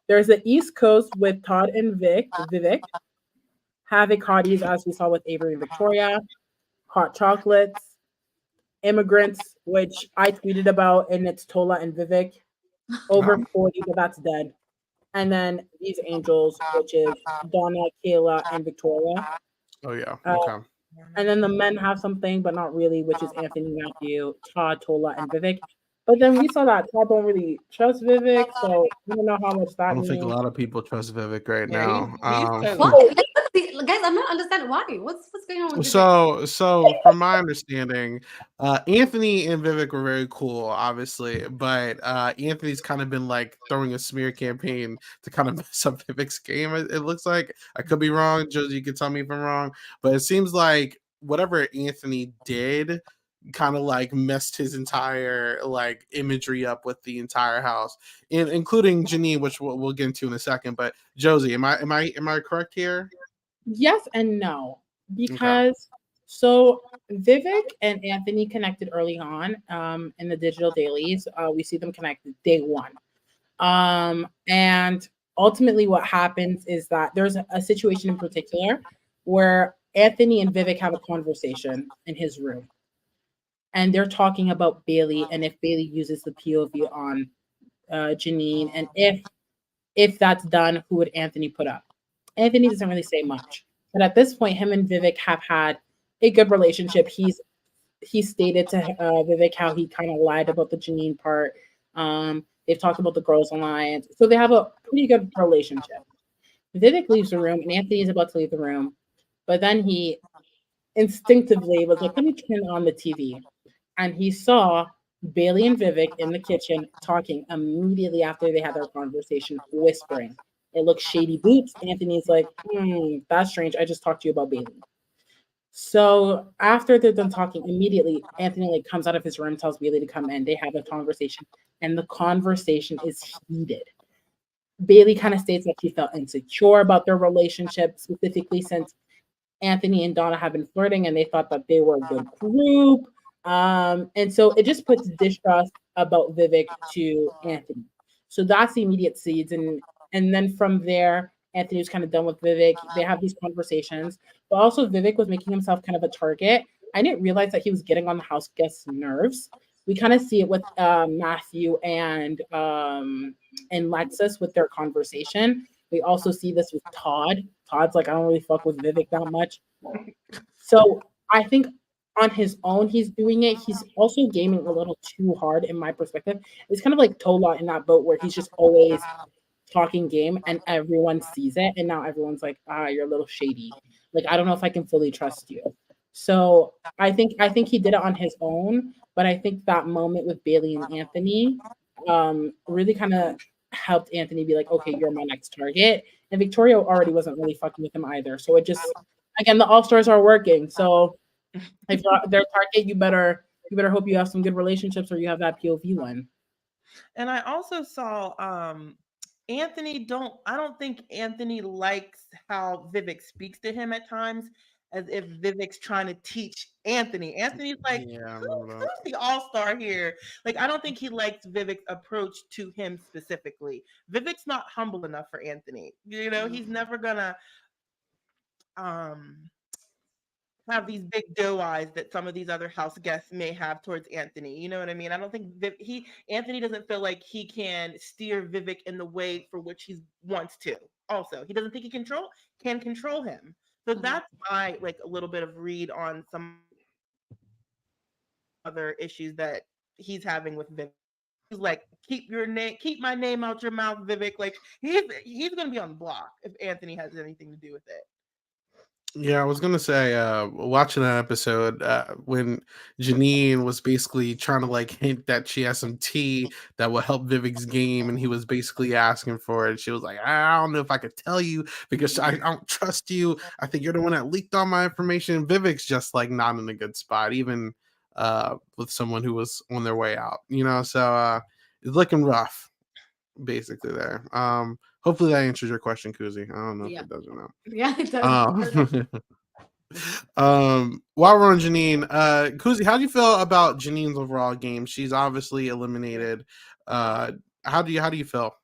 There's the East Coast with Todd and Vivek. Havoc Hotties, as we saw with Avery and Victoria. Hot Chocolates. Immigrants, which I tweeted about, and it's Tola and Vivek. Over 40, but that's dead. And then These Angels, which is Donna, Kayla, and Victoria. Oh, yeah. Okay. And then the men have something, but not really, which is Anthony, Matthew, Todd, Tola, and Vivek. But then we saw that Todd don't really trust Vivek, so I don't know how much I that don't think a means. lot of people trust Vivek right Yeah, now. he's totally- What? Guys, I'm not understanding why. What's going on with Vivek? So from my understanding, Anthony and Vivek were very cool, obviously, but Anthony's kind of been like throwing a smear campaign to kind of mess up Vivek's game. It looks like I could be wrong, Josie. You can tell me if I'm wrong, but it seems like whatever Anthony did kind of like messed his entire like imagery up with the entire house, including Janine, which we'll get into in a second. But Josie, am I correct here? Yes and no, because so Vivek and Anthony connected early on in the digital dailies. We see them connected day one. And ultimately what happens is that there's a situation in particular where Anthony and Vivek have a conversation in his room. And they're talking about Bailey and if Bailey uses the POV on Janine, and if that's done, who would Anthony put up? Anthony doesn't really say much, but at this point, him and Vivek have had a good relationship. He stated to Vivek how he kind of lied about the Janine part. They've talked about the Girls Alliance, so they have a pretty good relationship. Vivek leaves the room, and Anthony is about to leave the room, but then he instinctively was like, "Let me turn on the TV," and he saw Bailey and Vivek in the kitchen talking immediately after they had their conversation, whispering. It looks shady boots. Anthony's like, that's strange. I just talked to you about Bailey. So after they're done talking, immediately Anthony like comes out of his room, tells Bailey to come in. They have a conversation, and the conversation is heated. Bailey kind of states that she felt insecure about their relationship, specifically since Anthony and Donna have been flirting, and they thought that they were a good group. And so it just puts distrust about Vivek to Anthony. So that's the immediate seeds, and then from there, Anthony was kind of done with Vivek. They have these conversations, but also Vivek was making himself kind of a target. I didn't realize that he was getting on the house guests' nerves. We kind of see it with Matthew and Lexus with their conversation. We also see this with Todd. Todd's like, I don't really fuck with Vivek that much. So I think on his own, he's doing it. He's also gaming a little too hard, in my perspective. It's kind of like Tola in that boat where he's just always talking game and everyone sees it, and now everyone's like, you're a little shady. Like, I don't know if I can fully trust you. So I think he did it on his own, but I think that moment with Bailey and Anthony really kind of helped Anthony be like, okay, you're my next target. And Victoria already wasn't really fucking with him either. So it just, again, the all-stars are working. So if you're their target, you better hope you have some good relationships or you have that POV one. And I also saw Anthony I don't think Anthony likes how Vivek speaks to him at times, as if Vivek's trying to teach Anthony. Anthony's like, who's the all-star here? Like, I don't think he likes Vivek's approach to him specifically. Vivek's not humble enough for Anthony. You know, he's never gonna have these big doe eyes that some of these other house guests may have towards Anthony. You know what I mean? I don't think Anthony doesn't feel like he can steer Vivek in the way for which he wants to. Also, he doesn't think he can control him. So that's my like a little bit of read on some other issues that he's having with Vivek. He's like, keep my name out your mouth, Vivek. Like he's gonna be on the block if Anthony has anything to do with it. Yeah, I was gonna say, watching that episode when Janine was basically trying to like hint that she has some tea that will help Vivek's game, and he was basically asking for it. She was like, I don't know if I could tell you because I don't trust you. I think you're the one that leaked all my information. Vivek's just like not in a good spot, even with someone who was on their way out, you know. So it's looking rough, basically there. Hopefully that answers your question, Kuzi. I don't know if it does or not. Yeah, it does. While we're on Janine, Kuzi, how do you feel about Janine's overall game? She's obviously eliminated. How do you feel?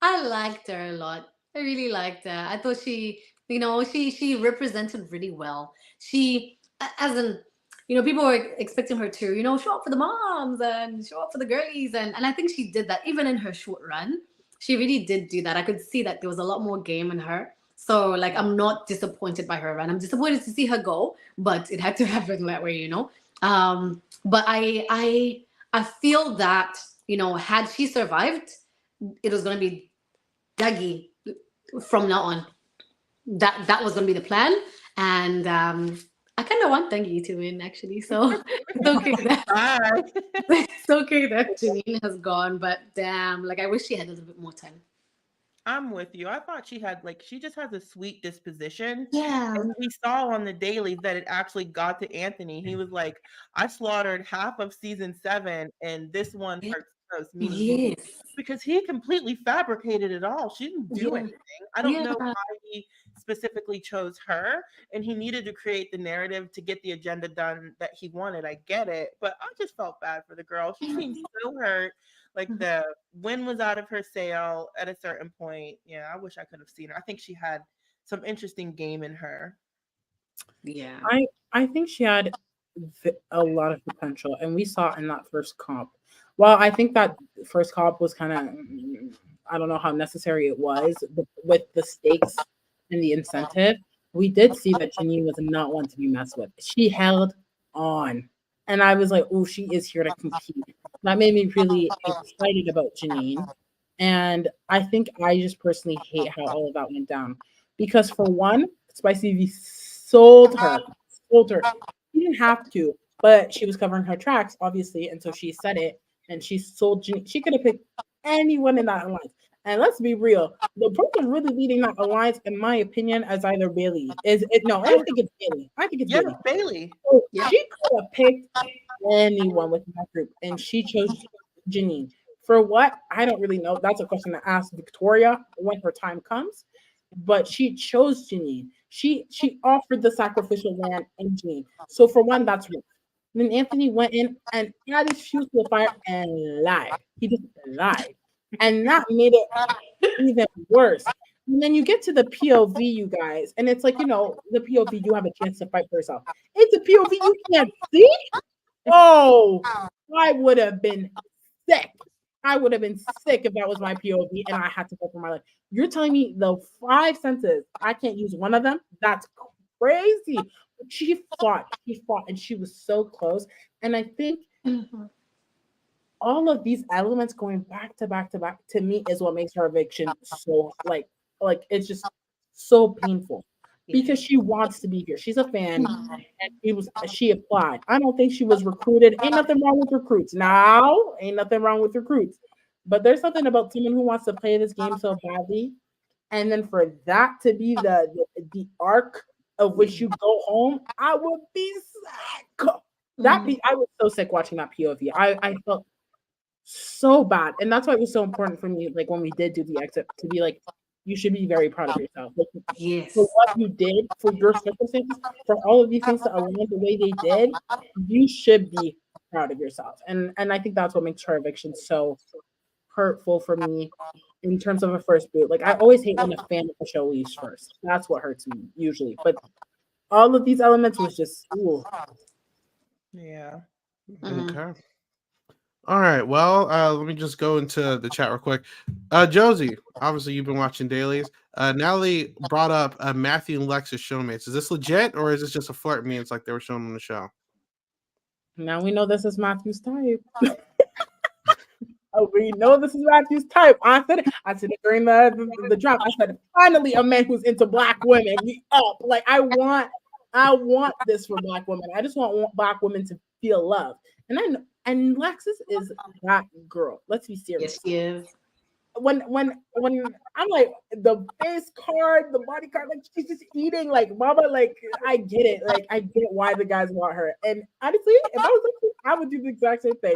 I liked her a lot. I really liked her. I thought she represented really well. She, as in, people were expecting her to, show up for the moms and show up for the girlies, and I think she did that even in her short run. She really did do that. I could see that there was a lot more game in her. So, like, I'm not disappointed by her run. I'm disappointed to see her go, but it had to happen that way, But I I feel that, had she survived, it was going to be Dougie from now on. That was going to be the plan. And I kind of want Dougie to win, actually. So it's okay that, it's okay that Janine has gone. But damn, like, I wish she had a little bit more time. I'm with you. I thought she just has a sweet disposition. Yeah. And we saw on the dailies that it actually got to Anthony. He was like, I slaughtered half of season 7 and this one hurts most, meaning because he completely fabricated it all. She didn't do anything. I don't know why he specifically chose her, and he needed to create the narrative to get the agenda done that he wanted. I get it, but I just felt bad for the girl. She seemed so hurt. Like the wind was out of her sail at a certain point. Yeah, I wish I could have seen her. I think she had some interesting game in her. Yeah. I think she had a lot of potential, and we saw in that first comp. Well, I think that first comp was kind of, I don't know how necessary it was, but with the stakes and the incentive, we did see that Janine was not one to be messed with. She held on. And I was like, oh, she is here to compete. That made me really excited about Janine. And I think I just personally hate how all of that went down. Because for one, Spicy V sold her. She didn't have to, but she was covering her tracks, obviously. And so she said it. And she sold Janine. She could have picked anyone in that alliance. And let's be real, the person really leading that alliance, in my opinion, as either Bailey. I think it's Bailey. Bailey. So she could have picked anyone within that group, and she chose Janine. For what? I don't really know. That's a question to ask Victoria when her time comes. But she chose Janine. She offered the sacrificial lamb and Janine. So for one, that's right. Then Anthony went in and added fuel to the fire and lied. He just lied. And that made it even worse. And then you get to the POV, you guys, and it's like, the POV, you have a chance to fight for yourself. It's a POV you can't see. Oh, I would have been sick. I would have been sick if that was my POV and I had to fight for my life. You're telling me the 5 senses, I can't use one of them? That's crazy. She fought, and she was so close. And I think all of these elements going back to back to me is what makes her eviction so like it's just so painful because she wants to be here. She's a fan and she applied. I don't think she was recruited. Ain't nothing wrong with recruits. But there's something about someone who wants to play this game so badly, and then for that to be the arc of which you go home, I would be sick. I was so sick watching that POV. I felt so bad, and that's why it was so important for me, like when we did do the exit, to be like, you should be very proud of yourself. Like, for what you did, for your circumstances, for all of these things to align the way they did, you should be proud of yourself. And I think that's what makes her eviction so hurtful for me in terms of a first boot. Like, I always hate when a fan of the show leaves first. That's what hurts me usually. But all of these elements was just yeah. Okay. All right. Well, let me just go into the chat real quick. Josie, obviously you've been watching dailies. Natalie brought up Matthew and Lex's showmates. Is this legit or is this just a flirt means like they were shown on the show? Now we know this is Matthew's type. We know this is Matthew's type. I said it during the drop. I said, finally a man who's into Black women. We up. Like, I want this for Black women. I just want Black women to feel loved. And Lexus is that girl. Let's be serious. Yes, she is. When I'm like, the face card, the body card, like, she's just eating like mama. Like, I get it. Like, I get why the guys want her. And honestly, if I was like, I would do the exact same thing.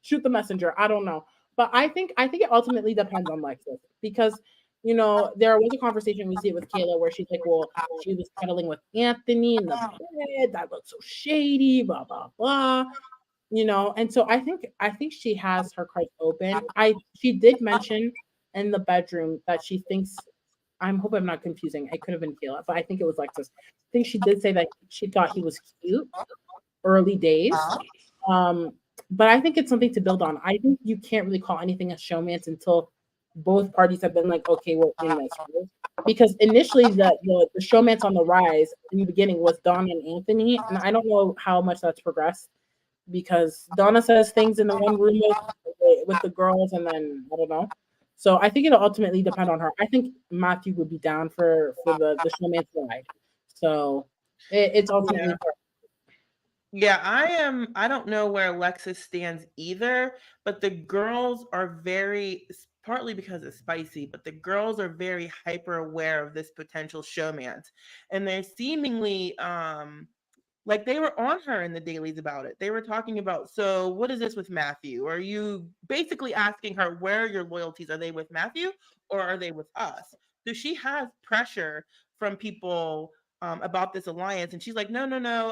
Shoot the messenger. I don't know. But I think it ultimately depends on Lexus, because there was a conversation, we see it with Kayla, where she's like, well, she was cuddling with Anthony in the bed. That looks so shady, blah, blah, blah. And so I think she has her cards open. She did mention in the bedroom that she thinks, I hope I'm not confusing, it could have been Kayla, but I think it was Lexus. I think she did say that she thought he was cute early days. But I think it's something to build on. I think you can't really call anything a showmance until both parties have been like, okay, we're in this. Because initially the showmance on the rise in the beginning was Dawn and Anthony, and I don't know how much that's progressed because Donna says things in the one room with the girls, and then I don't know. So I think it'll ultimately depend on her. I think Matthew would be down for the showman ride. So it's ultimately her. Yeah, I don't know where Alexis stands either, but the girls are partly because it's spicy, but the girls are very hyper aware of this potential showman. And they're seemingly like they were on her in the dailies about it. They were talking about, so what is this with Matthew? Are you basically asking her where are your loyalties? Are they with Matthew or are they with us? So she has pressure from people about this alliance, and she's like, no,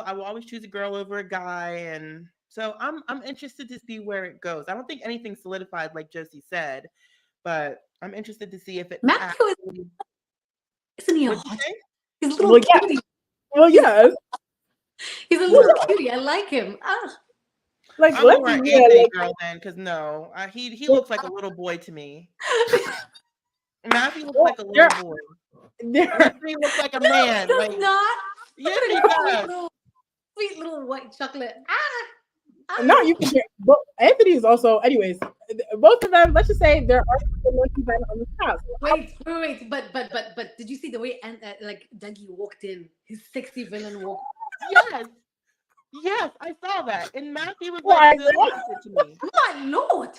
I will always choose a girl over a guy. And so I'm interested to see where it goes. I don't think anything's solidified, like Josie said, but I'm interested to see if it Matthew isn't he a What'd you hot? say? He's a little cutie. Well, yeah. He's a little cutie. I like him. Like, I'm let's more an be Anthony real. girl then, because no, he looks like a little boy to me. Matthew looks like a little boy. Anthony looks like a man. He does Like, not. yes, Look he at his does. sweet little white chocolate. No, you can. But Anthony is also, anyways. Both of them. Let's just say there are some lucky men on the cast. Wait. But did you see the way like Dougie walked in? His sexy villain walk. Yes, I saw that. And Matthew was Why, like the opposite to me. My lord.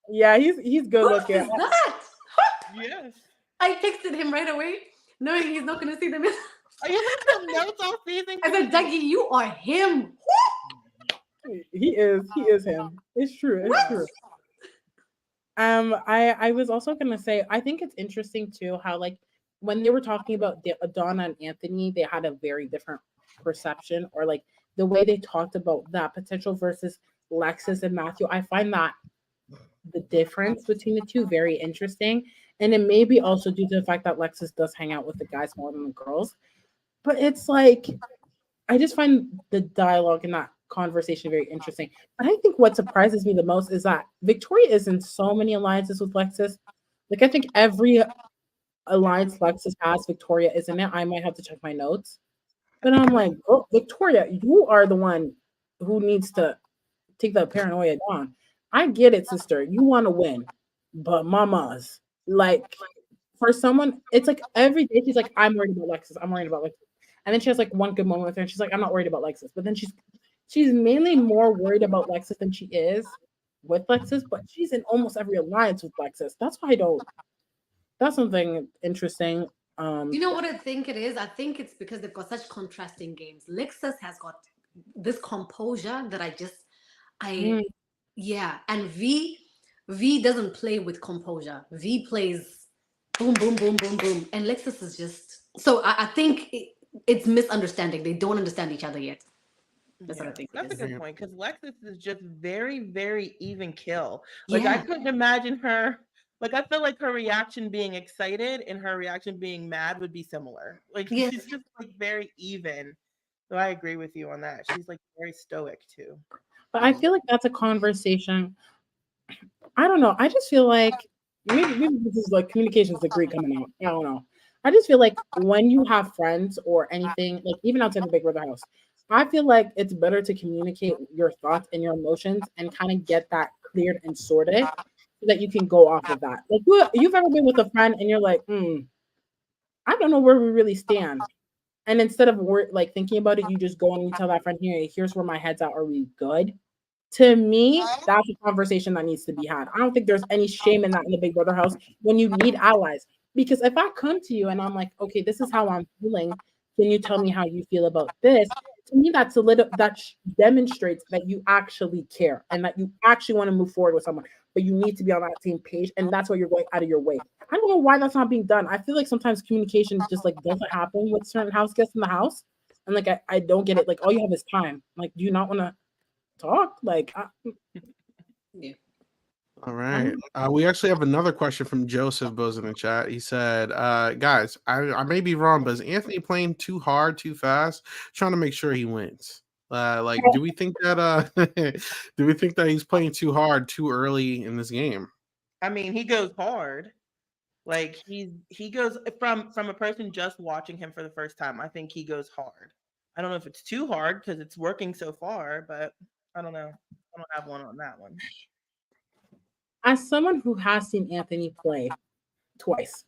Yeah, he's good What looking. is that? Yes. I texted him right away, knowing he's not going to see them. Are you looking at notes all season? I said, Dougie, you are him. He is him. It's true. It's true. I was also gonna say I think it's interesting too how like when they were talking about Donna and Anthony, they had a very different perception, or like the way they talked about that potential versus Lexus and Matthew. I find that the difference between the two very interesting, and it may be also due to the fact that Lexus does hang out with the guys more than the girls. But it's like I just find the dialogue in that conversation very interesting. But I think what surprises me the most is that Victoria is in so many alliances with Lexus. Like I think every alliance Lexus has, Victoria is in it. I might have to check my notes. But I'm like, oh, Victoria, you are the one who needs to take the paranoia down. I get it, sister. You want to win. But mamas, like for someone, it's like every day she's like, I'm worried about Lexus. I'm worried about Lexus. And then she has like one good moment with her, and she's like, I'm not worried about Lexus. But then she's mainly more worried about Lexus than she is with Lexus, but she's in almost every alliance with Lexus. That's why that's something interesting. You know what I think it is? I think it's because they've got such contrasting games. Lexus has got this composure that yeah. And V doesn't play with composure. V plays boom, boom, boom, boom, boom. And Lexus is just, so I think it's misunderstanding. They don't understand each other yet. That's what I think. That's a good point, because Lexus is just very, very even kill. Like I couldn't imagine her. Like I feel like her reaction being excited and her reaction being mad would be similar. Like she's just like very even. So I agree with you on that. She's like very stoic too. But I feel like that's a conversation. I don't know. I just feel like maybe this is like communications degree coming out. I don't know. I just feel like when you have friends or anything, like even outside the Big Brother house, I feel like it's better to communicate your thoughts and your emotions and kind of get that cleared and sorted so that you can go off of that. Like you've ever been with a friend and you're like, I don't know where we really stand. And instead of like thinking about it, you just go and you tell that friend, here's where my head's at. Are we good? To me, that's a conversation that needs to be had. I don't think there's any shame in that in the Big Brother house when you need allies. Because if I come to you and I'm like, okay, this is how I'm feeling, can you tell me how you feel about this? To me, that demonstrates that you actually care and that you actually want to move forward with someone, but you need to be on that same page, and that's why you're going out of your way. I don't know why that's not being done. I feel like sometimes communication just like doesn't happen with certain house guests in the house, and like I don't get it. Like all you have is time. Like, do you not want to talk? Like, yeah. All right. We actually have another question from Joseph Bose in the chat. He said, guys, I may be wrong, but is Anthony playing too hard, too fast, trying to make sure he wins? Like, do we think that he's playing too hard too early in this game? I mean, he goes hard. Like he goes from a person just watching him for the first time. I think he goes hard. I don't know if it's too hard because it's working so far, but I don't know. I don't have one on that one. As someone who has seen Anthony play twice,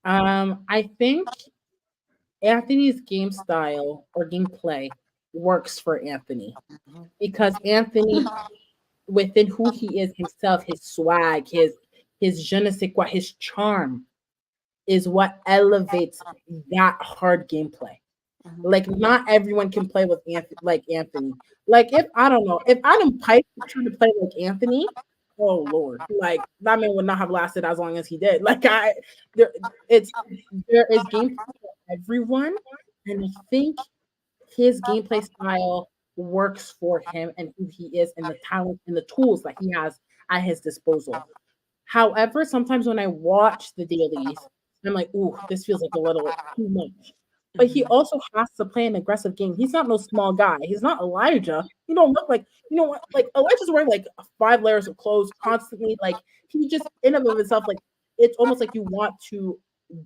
I think Anthony's game style or gameplay works for Anthony because Anthony, within who he is himself, his swag, his je ne sais quoi, his charm, is what elevates that hard gameplay. Like not everyone can play with Anthony. Like if I don't know, if Adam Pike trying to play like Anthony, oh Lord, like that man would not have lasted as long as he did. Like there is gameplay for everyone, and I think his gameplay style works for him and who he is and the talent and the tools that he has at his disposal. However, sometimes when I watch the dailies, I'm like, ooh, this feels like a little too much. But he also has to play an aggressive game. He's not no small guy. He's not Elijah. He don't look like, you know what? Like Elijah's wearing like 5 layers of clothes constantly. Like he just in and of himself, like it's almost like you want to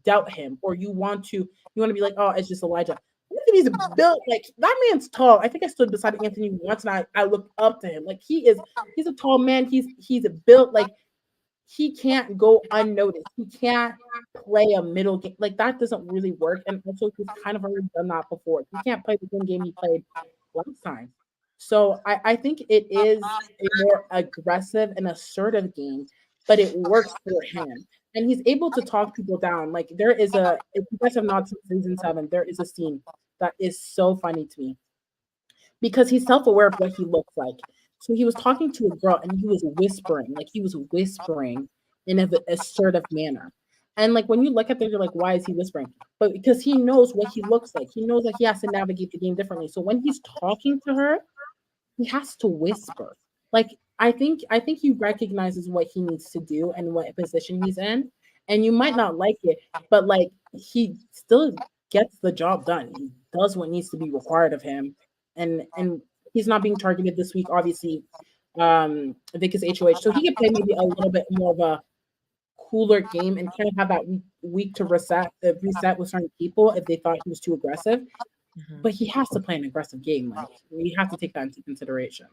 doubt him or you want to be like, oh, it's just Elijah. Anthony's built like that man's tall. I think I stood beside Anthony once and I looked up to him. Like he's a tall man. He's built like he can't go unnoticed. He can't play a middle game. Like that doesn't really work. And also he's kind of already done that before. He can't play the same game he played last time. So I think it is a more aggressive and assertive game, but it works for him. And he's able to talk people down. Like there is if you guys have not seen season 7, there is a scene that is so funny to me because he's self-aware of what he looks like. So he was talking to a girl and he was whispering in an assertive manner. And like when you look at that, you're like, why is he whispering? But because he knows what he looks like, he knows that he has to navigate the game differently. So when he's talking to her, he has to whisper. Like I think he recognizes what he needs to do and what position he's in. And you might not like it, but like he still gets the job done. He does what needs to be required of him. And he's not being targeted this week, obviously. Vic is HOH. So he can play maybe a little bit more of a cooler game and kind of have that week to reset with certain people if they thought he was too aggressive. But he has to play an aggressive game. Like we have to take that into consideration.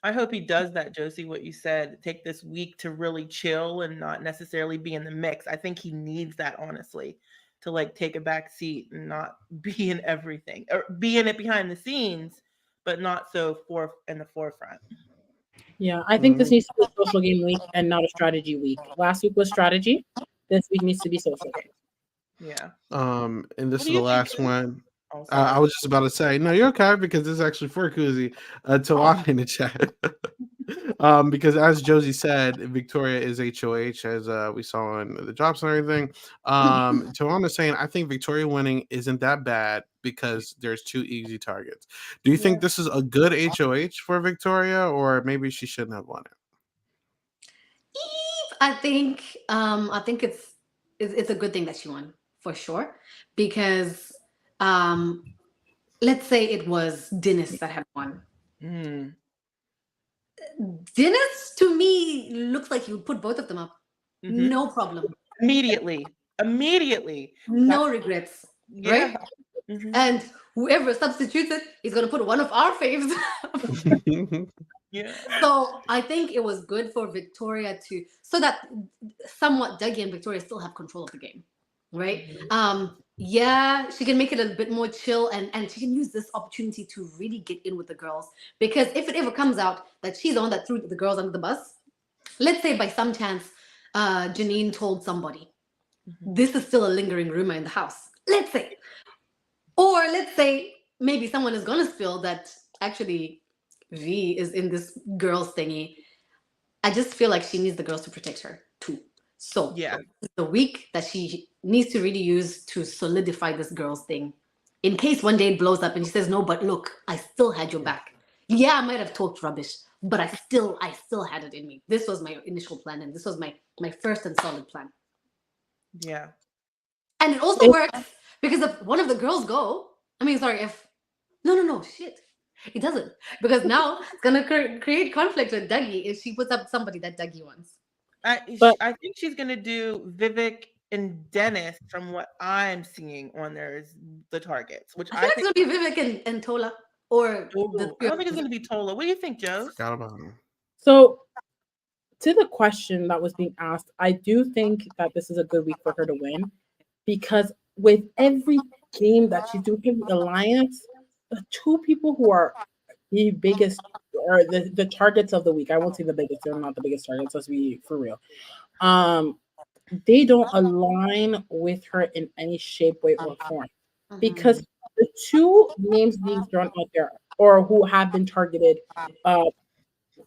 I hope he does that, Josie, what you said. Take this week to really chill and not necessarily be in the mix. I think he needs that, honestly, to like take a back seat and not be in everything or be in it behind the scenes, but not so in the forefront. Yeah, I think this needs to be a social game week and not a strategy week. Last week was strategy. This week needs to be social game. Yeah. And this is the last one. Oh, I was just about to say, no, you're okay because this is actually for Kuzi to walk in the chat. Because as Josie said, Victoria is HOH as we saw in the drops and everything. Tawana's saying, I think Victoria winning isn't that bad because there's 2 easy targets. Do you think this is a good HOH for Victoria, or maybe she shouldn't have won it? I think it's a good thing that she won for sure because let's say it was Dennis that had won. Dennis to me looks like you put both of them up. No problem. Immediately. No regrets. Right? And whoever substitutes it is going to put one of our faves. Yeah. So I think it was good for Victoria so that somewhat Dougie and Victoria still have control of the game, right? Yeah, she can make it a bit more chill and she can use this opportunity to really get in with the girls. Because if it ever comes out that she's the one that threw the girls under the bus, let's say by some chance Janine told somebody, this is still a lingering rumor in the house. Let's say. Or let's say maybe someone is going to spill that actually V is in this girls thingy. I just feel like she needs the girls to protect her too. So yeah, the week that she needs to really use to solidify this girls thing, in case one day it blows up and she says, no, but look, I still had your back. Yeah, I might have talked rubbish, but I still had it in me. This was my initial plan, and this was my first and solid plan. Yeah. And it also works because if one of the girls shit. It doesn't. Because now it's going to create conflict with Dougie if she puts up somebody that Dougie wants. I think she's going to do Vivek and Dennis from what I'm seeing on there is the targets. Which I think it's going to be Vivek and Tola. or Ooh, I don't think it's going to be Tola. What do you think, Joe? Forgot about him. So, to the question that was being asked, I do think that this is a good week for her to win because with every game that she's doing in the alliance, the two people who are the biggest or the targets of the week, I won't say the biggest, they're not the biggest targets, let's be for real. They don't align with her in any shape, way, or form. Because the two names being thrown out there or who have been targeted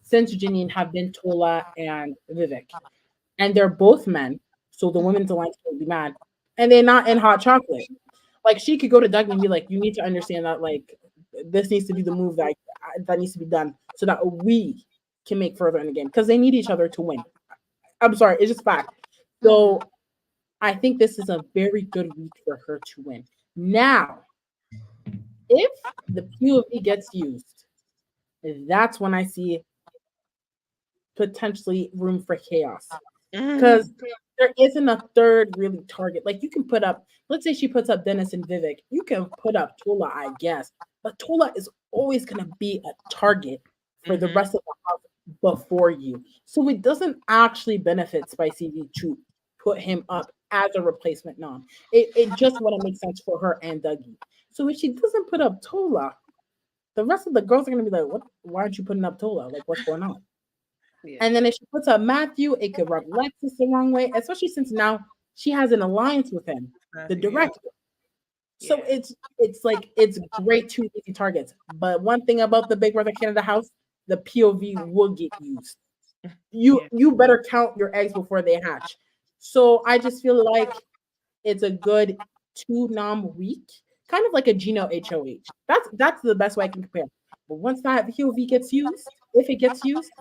since Janine have been Tola and Vivek. And they're both men. So the women's alliance will be mad. And they're not in hot chocolate. Like she could go to Doug and be like, you need to understand that like this needs to be the move that needs to be done so that we can make further in the game. Because they need each other to win. I'm sorry, it's just fact. So I think this is a very good week for her to win. Now, if the POV gets used, that's when I see potentially room for chaos. Because there isn't a third really target. Like you can put up, let's say she puts up Dennis and Vivek. You can put up Tola, I guess. But Tola is always going to be a target for the rest of the house before you. So it doesn't actually benefit Spicy V to put him up as a replacement nom. It just wouldn't make sense for her and Dougie. So if she doesn't put up Tola, the rest of the girls are going to be like, "What? Why aren't you putting up Tola? Like, what's going on?" Yeah. And then if she puts up Matthew, it could rub Lexus the wrong way, especially since now she has an alliance with him, the director. Yeah. So it's like it's great two easy targets. But one thing about the Big Brother Canada house, the POV will get used. You better count your eggs before they hatch. So I just feel like it's a good 2-nom week, kind of like a Gino HOH. That's the best way I can compare. But once that POV gets used, if it gets used,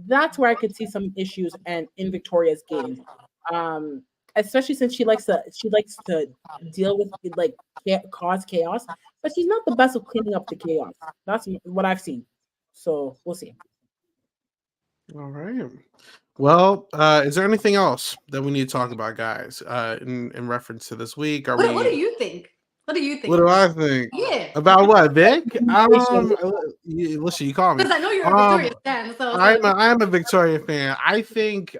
that's where I could see some issues and in Victoria's game. Especially since she likes to deal with like cause chaos, but she's not the best of cleaning up the chaos. That's what I've seen. So we'll see. All right. Well, is there anything else that we need to talk about, guys? In reference to this week, what do you think? What do you think? What do I think? Yeah. About what, Vic? Listen, you call me. Because I know you're a Victoria fan. So I'm a Victoria fan. I think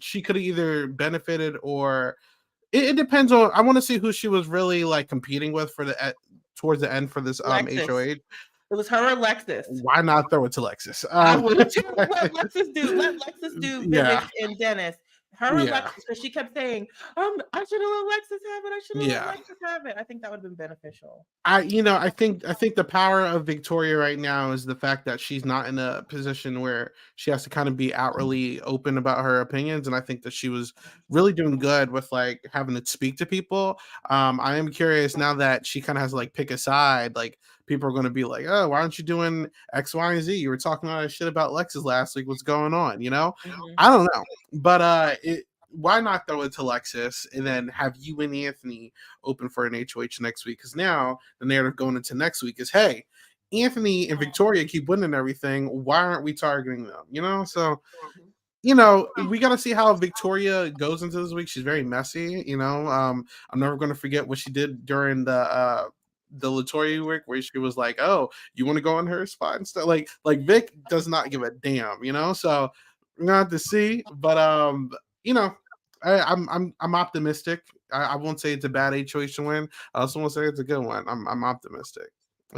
she could have either benefited or it depends on. I want to see who she was really like competing with for the towards the end for this HOH. It was her or Lexus. Why not throw it to Lexus? I would let Lexus do. Let Lexus do Vivek and Dennis. Her or Lexus, because she kept saying, I should have let Lexus have it. I should have let Lexus have it. I think that would have been beneficial. I think the power of Victoria right now is the fact that she's not in a position where she has to kind of be outwardly open about her opinions. And I think that she was really doing good with like having to speak to people. I am curious now that she kind of has to like pick a side, like people are going to be like, oh, why aren't you doing X, Y, and Z? You were talking all that shit about Lexus last week. What's going on? You know, I don't know. But why not throw it to Lexus and then have you and Anthony open for an HOH next week? Because now the narrative going into next week is, hey, Anthony and Victoria keep winning everything. Why aren't we targeting them? You know, so you know, we got to see how Victoria goes into this week. She's very messy. You know, I'm never going to forget what she did during the Latoya week where she was like, oh, you want to go on her spot and stuff. Like Vic does not give a damn, you know. So we're gonna have to see. But you know, I'm optimistic. I won't say it's a bad HOH to win. I also won't say it's a good one. I'm optimistic.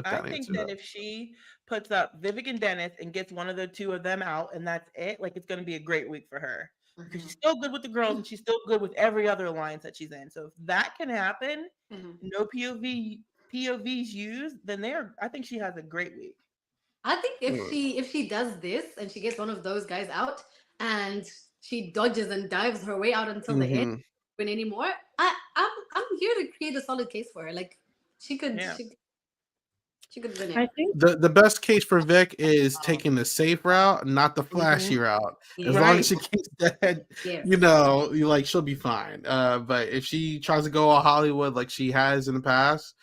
I think that if she puts up Vivek and Dennis and gets one of the two of them out and that's it, like it's going to be a great week for her. Because she's still good with the girls and she's still good with every other alliance that she's in. So if that can happen, no POVs used, then I think she has a great week. I think if she does this and she gets one of those guys out and she dodges and dives her way out until the end, win anymore, I'm here to create a solid case for her. Like she could she could win it. I think the best case for Vic is taking the safe route, not the flashy route. As long as she keeps that, you know, she'll be fine. But if she tries to go all Hollywood like she has in the past,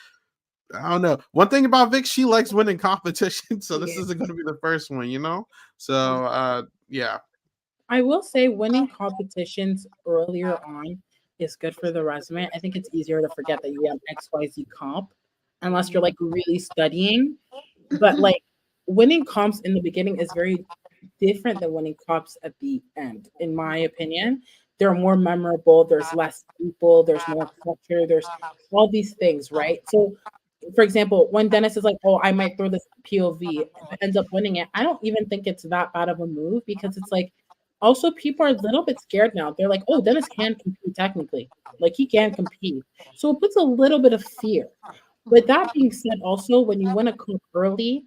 I don't know. One thing about Vic, she likes winning competitions, so this isn't going to be the first one, you know. So yeah. I will say winning competitions earlier on is good for the resume. I think it's easier to forget that you have XYZ comp unless you're like really studying. But like winning comps in the beginning is very different than winning comps at the end, in my opinion. They're more memorable, there's less people, there's more culture, there's all these things, right? So for example, when Dennis is like, oh, I might throw this POV and ends up winning it, I don't even think it's that bad of a move, because it's like also people are a little bit scared now. They're like, oh, Dennis can compete technically. Like he can compete. So it puts a little bit of fear. But that being said, also when you win a comp early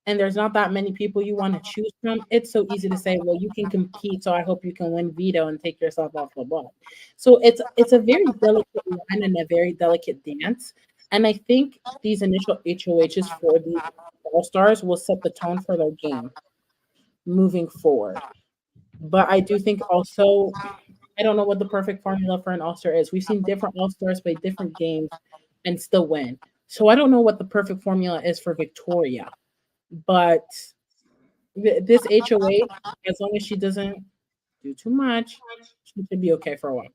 and there's not that many people you want to choose from, it's so easy to say, well, you can compete, so I hope you can win veto and take yourself off the ball. So it's a very delicate line and a very delicate dance. And I think these initial HOHs for the All-Stars will set the tone for their game moving forward. But I do think also, I don't know what the perfect formula for an All-Star is. We've seen different All-Stars play different games and still win. So I don't know what the perfect formula is for Victoria. But this HOH, as long as she doesn't do too much, she should be okay for a while.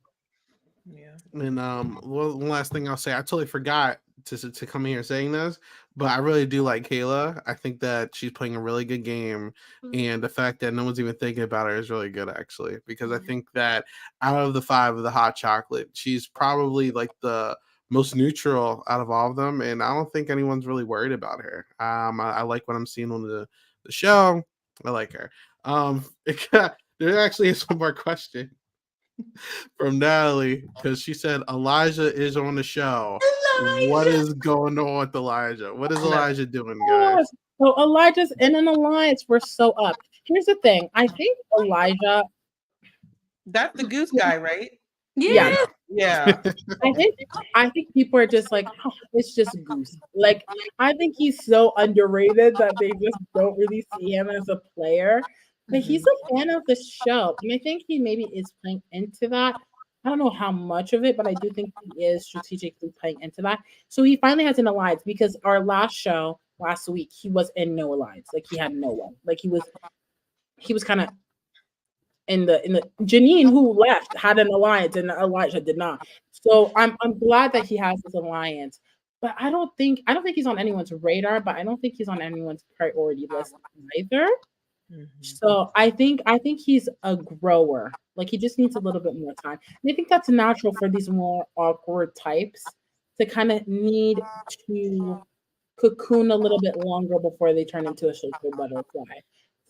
Yeah. And one last thing I'll say, I totally forgot to come here saying this, but I really do like Kayla. I think that she's playing a really good game, and the fact that no one's even thinking about her is really good, actually, because I think that out of the 5 of the hot chocolate, she's probably like the most neutral out of all of them, and I don't think anyone's really worried about her. I like what I'm seeing on the show. I like her. There actually is one more question from Natalie, because she said Elijah is on the show. Elijah. What is going on with Elijah? What is Elijah doing, guys? So Elijah's in an alliance. We're so up. Here's the thing. I think Elijah. That's the goose guy, right? Yeah. Yeah. I think people are just like, oh, it's just Goose. Like, I think he's so underrated that they just don't really see him as a player. But he's a fan of the show. And I think he maybe is playing into that. I don't know how much of it, but I do think he is strategically playing into that. So he finally has an alliance, because our last show last week, he was in no alliance. Like he had no one. Like he was kind of in the Janine, who left, had an alliance and Elijah did not. So I'm glad that he has this alliance. But I don't think he's on anyone's radar, but I don't think he's on anyone's priority list either. So I think he's a grower. Like he just needs a little bit more time. And I think that's natural for these more awkward types to kind of need to cocoon a little bit longer before they turn into a social butterfly.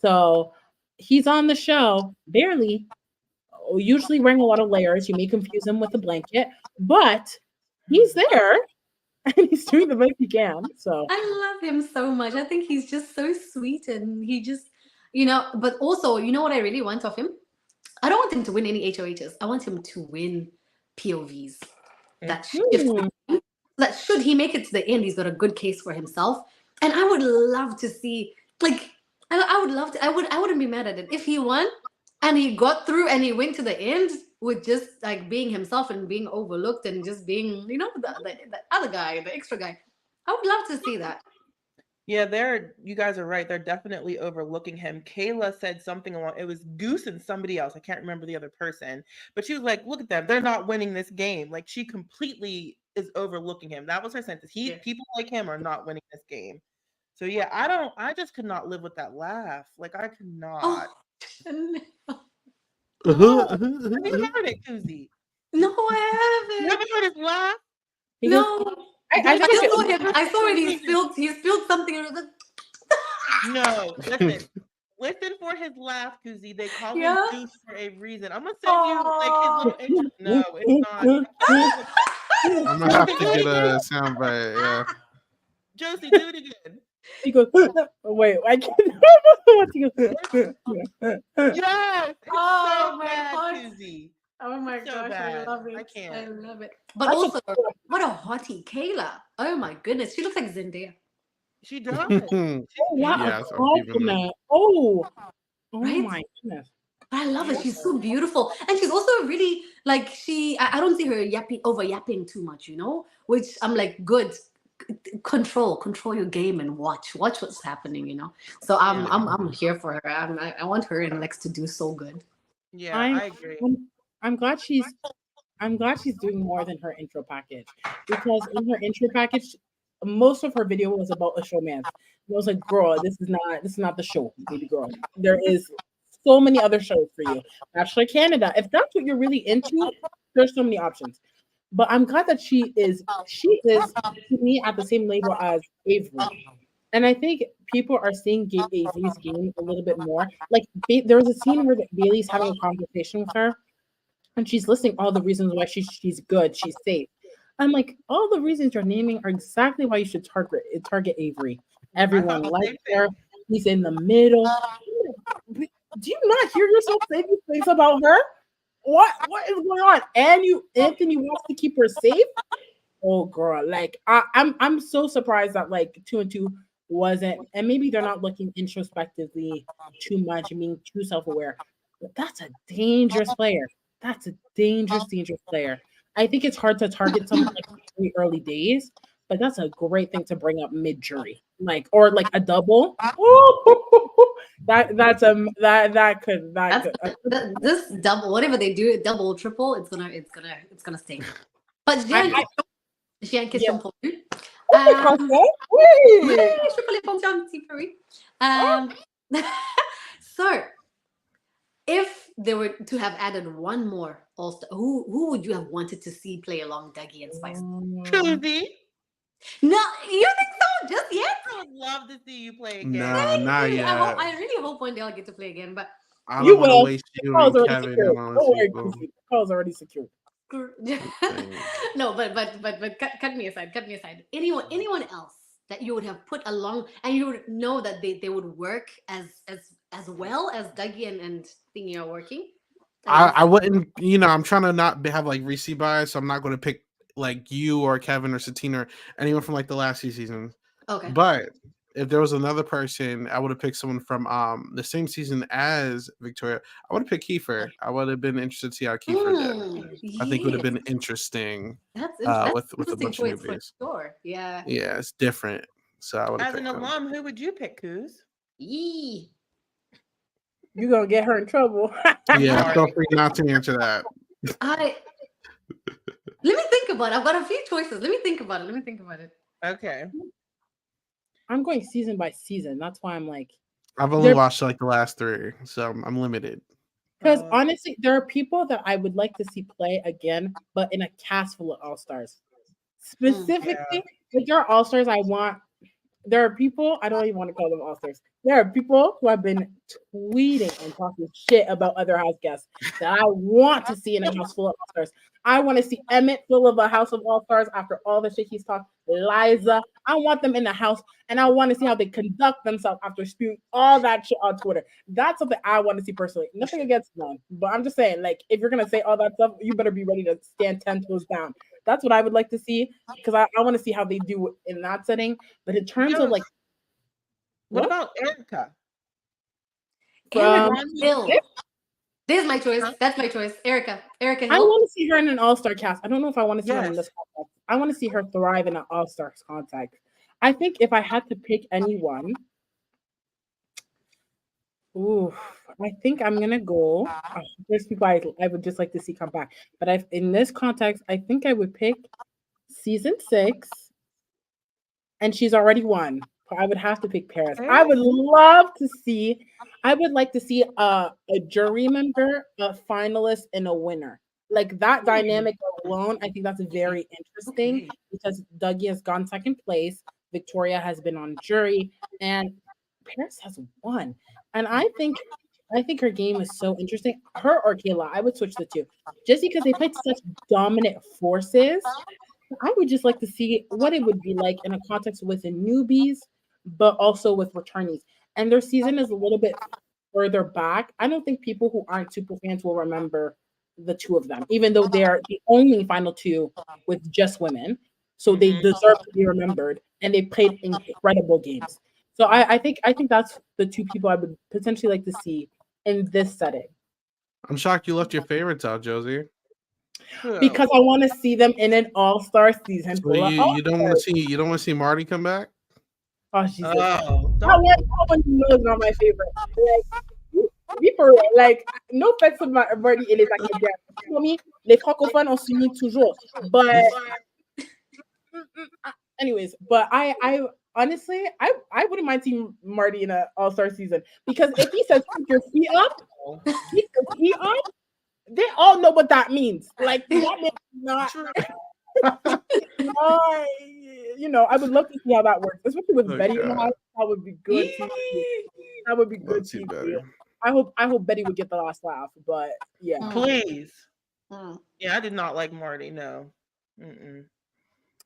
So he's on the show, barely, usually wearing a lot of layers. You may confuse him with a blanket, but he's there and he's doing the best he can. So I love him so much. I think he's just so sweet, and he just, but also, you know what I really want of him? I don't want him to win any HOHs. I want him to win POVs. That should he make it to the end, he's got a good case for himself. And I would love to see, like, I would love to, I wouldn't be mad at it if he won and he got through and he went to the end with just like being himself and being overlooked and just being, the other guy, the extra guy. I would love to see that. Yeah, you guys are right. They're definitely overlooking him. Kayla said something along, it was Goose and somebody else. I can't remember the other person, but she was like, look at them. They're not winning this game. Like she completely is overlooking him. That was her sentence. People like him are not winning this game. So yeah, I just could not live with that laugh. Like I could not. Have you heard it, Kuzi? No, I haven't. You haven't heard his laugh? No. I saw it. He spilled something. And it was like, no, listen for his laugh, Kuzi. They call him Goose for a reason. I'm gonna send you like his little intro. No, it's not. I'm gonna have to get a soundbite. Yeah. Josie, do it again. He goes, wait, I can't. Yes. Oh so my bad, God. Kuzi. Oh my So gosh, bad. I love it. I can't. I love it. But also, what a hottie, Kayla. Oh my goodness, she looks like Zendaya. She does. Yeah, right? My goodness. I love it. She's so beautiful, and she's also really like I don't see her yapping too much, which I'm like, good. Control your game and watch what's happening, So I'm here for her. I want her and Lex to do so good. Yeah, I agree. I'm glad she's doing more than her intro package, because in her intro package most of her video was about a showman. I was like, girl, this is not the show, baby girl. There is so many other shows for you. Bachelor Canada. If that's what you're really into, there's so many options. But I'm glad that she is to me at the same level as Avery. And I think people are seeing Avery's game a little bit more. Like there was a scene where Bailey's having a conversation with her, and she's listing all the reasons why she's good, she's safe. I'm like, all the reasons you're naming are exactly why you should target Avery. Everyone likes her. He's in the middle. Do you not hear yourself say these things about her? What is going on? And Anthony wants to keep her safe. Oh girl, like I'm so surprised that like 2 and 2 wasn't, and maybe they're not looking introspectively too much and being too self-aware. But that's a dangerous player. That's a dangerous player. I think it's hard to target someone like in the early days, but that's a great thing to bring up mid-jury, or like a double. This double, whatever they do, double, triple, it's gonna stay. But j'ai une question pour vous. So, if they were to have added one more All-Star, who would you have wanted to see play along Dougie and Spice? Susie. No, you think so? Just yet? I would love to see you play again. No, not yet. I really hope one day I'll get to play again, but I don't want to waste you and Kevin and all those these people. The call's already secured. No, but cut me aside. Anyone else that you would have put along, and you would know that they would work as well as Dougie and Thingy are working? I wouldn't, I'm trying to not have like recency bias, so I'm not going to pick like you or Kevin or Satine or anyone from like the last few seasons. Okay. But if there was another person, I would have picked someone from the same season as Victoria. I would have picked Kiefer. I would have been interested to see how Kiefer did. Yes. I think it would have been interesting. That's with a bunch of newbies. Sure. Yeah. Yeah, it's different. So I would have As an alum, who would you pick, Coos? Yee. You're gonna get her in trouble. Yeah, feel free not to answer that. Let me think about it. I've got a few choices. Let me think about it. Okay. I'm going season by season. That's why I'm like, I've only watched like the last 3, so I'm limited. Because honestly, there are people that I would like to see play again, but in a cast full of all-stars. Specifically, if there are all-stars I want, there are people, I don't even want to call them all-stars. There are people who have been tweeting and talking shit about other house guests that I want to see in a house full of all-stars. I want to see Emmett full of a house of all-stars after all the shit he's talked. Liza, I want them in the house, and I want to see how they conduct themselves after spewing all that shit on Twitter. That's something I want to see personally. Nothing against them, but I'm just saying, like, if you're gonna say all that stuff, you better be ready to stand 10 toes down. That's what I would like to see, because I want to see how they do in that setting. But in terms of like, what about Erica? This is my choice. That's my choice. Erica. I want to see her in an all-star cast. I don't know if I want to see her in this context. I want to see her thrive in an all-star context. I think if I had to pick anyone, I think I'm gonna go. There's people I would just like to see come back, but in this context, I think I would pick season 6, and she's already won. I would have to pick Paris. I would like to see a jury member, a finalist, and a winner. Like that dynamic alone, I think that's very interesting because Dougie has gone second place, Victoria has been on jury, and Paris has won. And I think her game is so interesting. Her or Kayla, I would switch the two, just because they played such dominant forces. I would just like to see what it would be like in a context with the newbies, but also with returnees. And their season is a little bit further back. I don't think people who aren't super fans will remember the two of them, even though they're the only final 2 with just women. So they deserve to be remembered, and they played incredible games. So I think that's the 2 people I would potentially like to see in this setting. I'm shocked you left your favorites out, Josie. Because I want to see them in an all-star season. So you don't want to see Marty come back? Oh, Jesus. That one is not my favorite. Like, be for real. Like, no offense to Marty et les Acadiens. For me, les francophones ont suivi toujours. But Anyways, but I honestly, I wouldn't mind seeing Marty in an all-star season because if he says keep your feet up, keep your feet up, they all know what that means. Like that means not. I would love to see how that works, especially with Betty in the house. That would be good. That would be good TV. I hope Betty would get the last laugh, but yeah. Please. Yeah, I did not like Marty. No.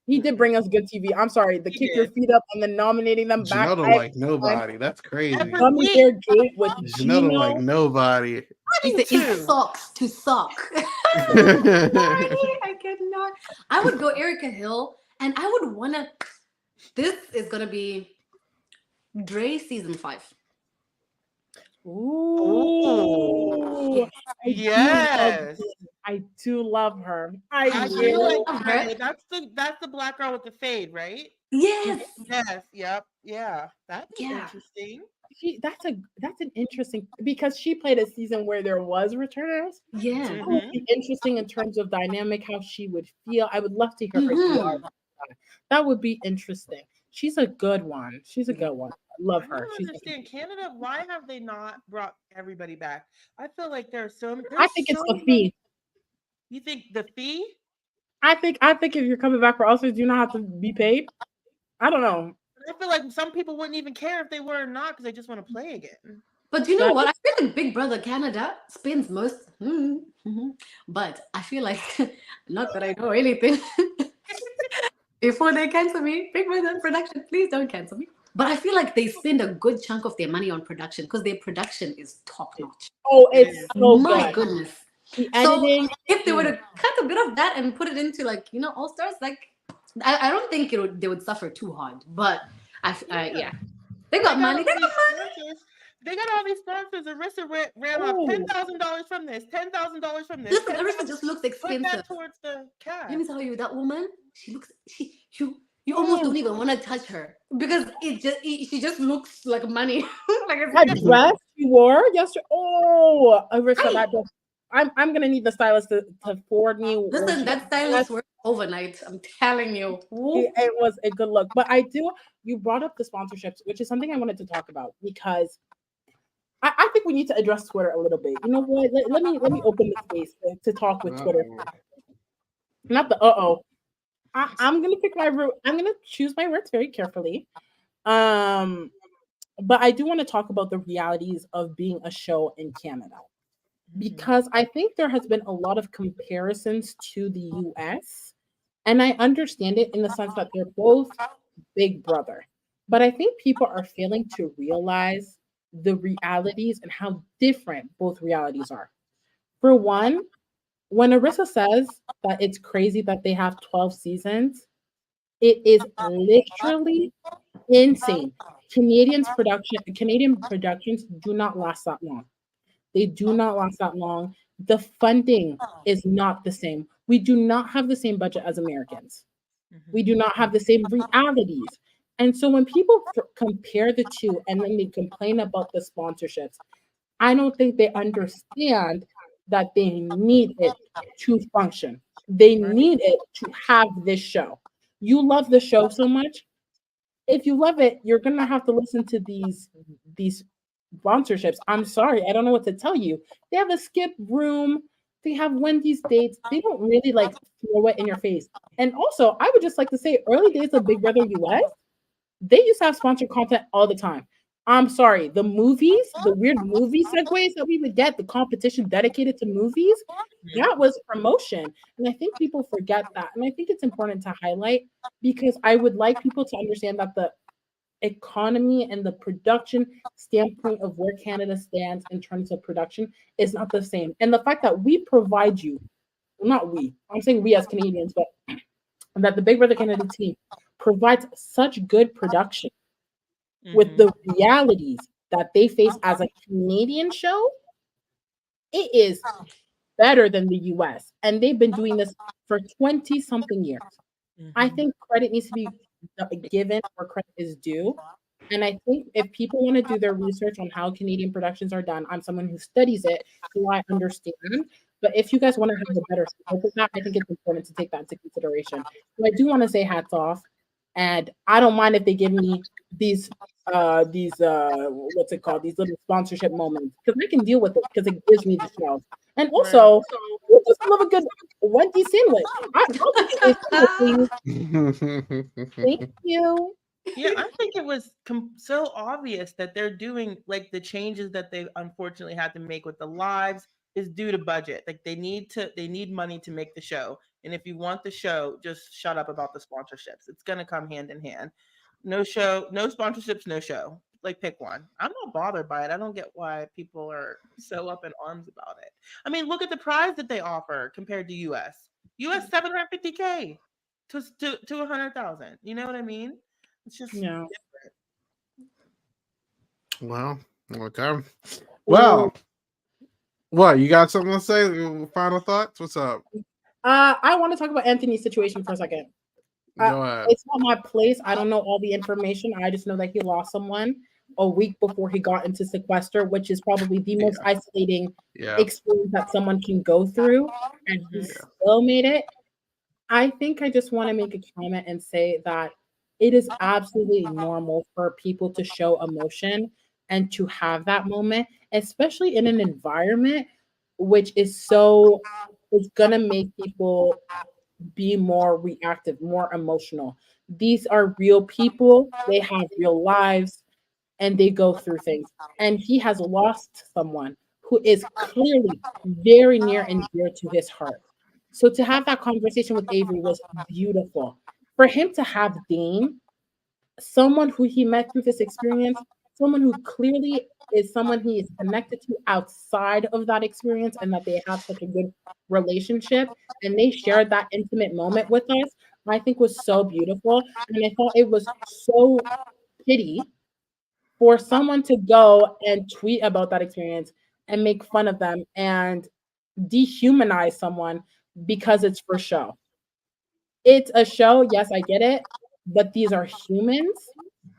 He did bring us good TV. I'm sorry, the kick your feet up and then nominating them back. Janelle don't like nobody. That's crazy. Coming their gate with Janelle don't like nobody. It sucks to suck. I cannot. I would go Erica Hill, and I would wanna. This is gonna be Dre season 5. Ooh. Yes. I do love her. I do love her. That's the black girl with the fade, right? Yes. Yep. Yeah. That's interesting. That's an interesting because she played a season where there was returners. Yeah. It would be interesting in terms of dynamic, how she would feel. I would love to hear her. That would be interesting. She's a good one. I love her. I don't understand Canada. Why have they not brought everybody back? I feel like there's so many. I think it's the fee. You think the fee? I think if you're coming back for All-Stars, do you not have to be paid? I don't know. I feel like some people wouldn't even care if they were or not because they just want to play again. But you know what? I feel like Big Brother Canada spends most. But I feel like, not that I know anything. Before they cancel me, Big Brother production, please don't cancel me. But I feel like they spend a good chunk of their money on production because their production is top notch. Oh, it's so my good. Goodness. The editing. So if they were to cut a bit of that and put it into All Stars, I don't think they would suffer too hard. But they got money. They got all these sponsors. Arissa ran off $10,000 from this, $10,000 from this. Listen, Arissa just looks expensive. Put that towards the cast. Let me tell you, that woman, you almost don't even want to touch her because she just looks like money. That dress she wore yesterday. Oh, Arissa, that dress. I'm gonna need the stylist to forward me. Listen, that stylist worked overnight. I'm telling you, it was a good look. But you brought up the sponsorships, which is something I wanted to talk about because I think we need to address Twitter a little bit. You know what? Let me open the space to talk with Twitter. Not the I'm gonna pick my route. I'm gonna choose my words very carefully. But I do want to talk about the realities of being a show in Canada. Because I think there has been a lot of comparisons to the US, and I understand it in the sense that they're both Big Brother. But I think people are failing to realize the realities and how different both realities are. For one, when Arissa says that it's crazy that they have 12 seasons, it is literally insane. Canadian productions do not last that long. They do not last that long. The funding is not the same. We do not have the same budget as Americans. We do not have the same realities. And so when people compare the two and then they complain about the sponsorships, I don't think they understand that they need it to function. They need it to have this show. You love the show so much. If you love it, you're going to have to listen to these sponsorships. I'm sorry, I don't know what to tell you. They have a skip room. They have Wendy's dates. They don't really throw it in your face. And also, I would just like to say, early days of Big Brother US, they used to have sponsored content all the time. I'm sorry, the movies, the weird movie segues that we would get, the competition dedicated to movies, that was promotion. And I think people forget that. And I think it's important to highlight because I would like people to understand that the economy and the production standpoint of where Canada stands in terms of production is not the same. And the fact that we provide you, not we, I'm saying we as Canadians, but that the Big Brother Canada team provides such good production with the realities that they face as a Canadian show, it is better than the US. And they've been doing this for 20 something years. I think credit needs to be given where credit is due. And I think if people want to do their research on how Canadian productions are done, I'm someone who studies it, so I understand. But if you guys want to have a better scope of that, I think it's important to take that into consideration. So I do want to say hats off And I don't mind if they give me these what's it called? These little sponsorship moments, because I can deal with it because it gives me the show. And also, I just love a good Wendy sandwich. I'll take a sandwich, please. Thank you. Yeah, I think it was so obvious that they're doing like the changes that they unfortunately had to make with the lives is due to budget. Like they need money to make the show. And if you want the show, just shut up about the sponsorships. It's gonna come hand in hand. No show, no sponsorships, no show. Like pick one. I'm not bothered by it. I don't get why people are so up in arms about it. I mean, look at the prize that they offer compared to US. US 750K to 100,000. You know what I mean? It's just Yeah. Well, okay. Well, what you got something to say? Final thoughts? What's up? I want to talk about Anthony's situation for a second. Go ahead. It's not my place. I don't know all the information. I just know that he lost someone a week before he got into sequester, which is probably the most isolating experience that someone can go through, and he still made it. I think I just want to make a comment and say that it is absolutely normal for people to show emotion and to have that moment, especially in an environment which is it's gonna make people be more reactive, more emotional. These are real people, they have real lives, and they go through things. And he has lost someone who is clearly very near and dear to his heart. So to have that conversation with Avery was beautiful. For him to have Dane, someone who he met through this experience, someone who clearly is someone he is connected to outside of that experience, and that they have such a good relationship, and they shared that intimate moment with us, I think was so beautiful. And I thought it was so pity for someone to go and tweet about that experience and make fun of them and dehumanize someone because it's for show. It's a show, yes, I get it, but these are humans.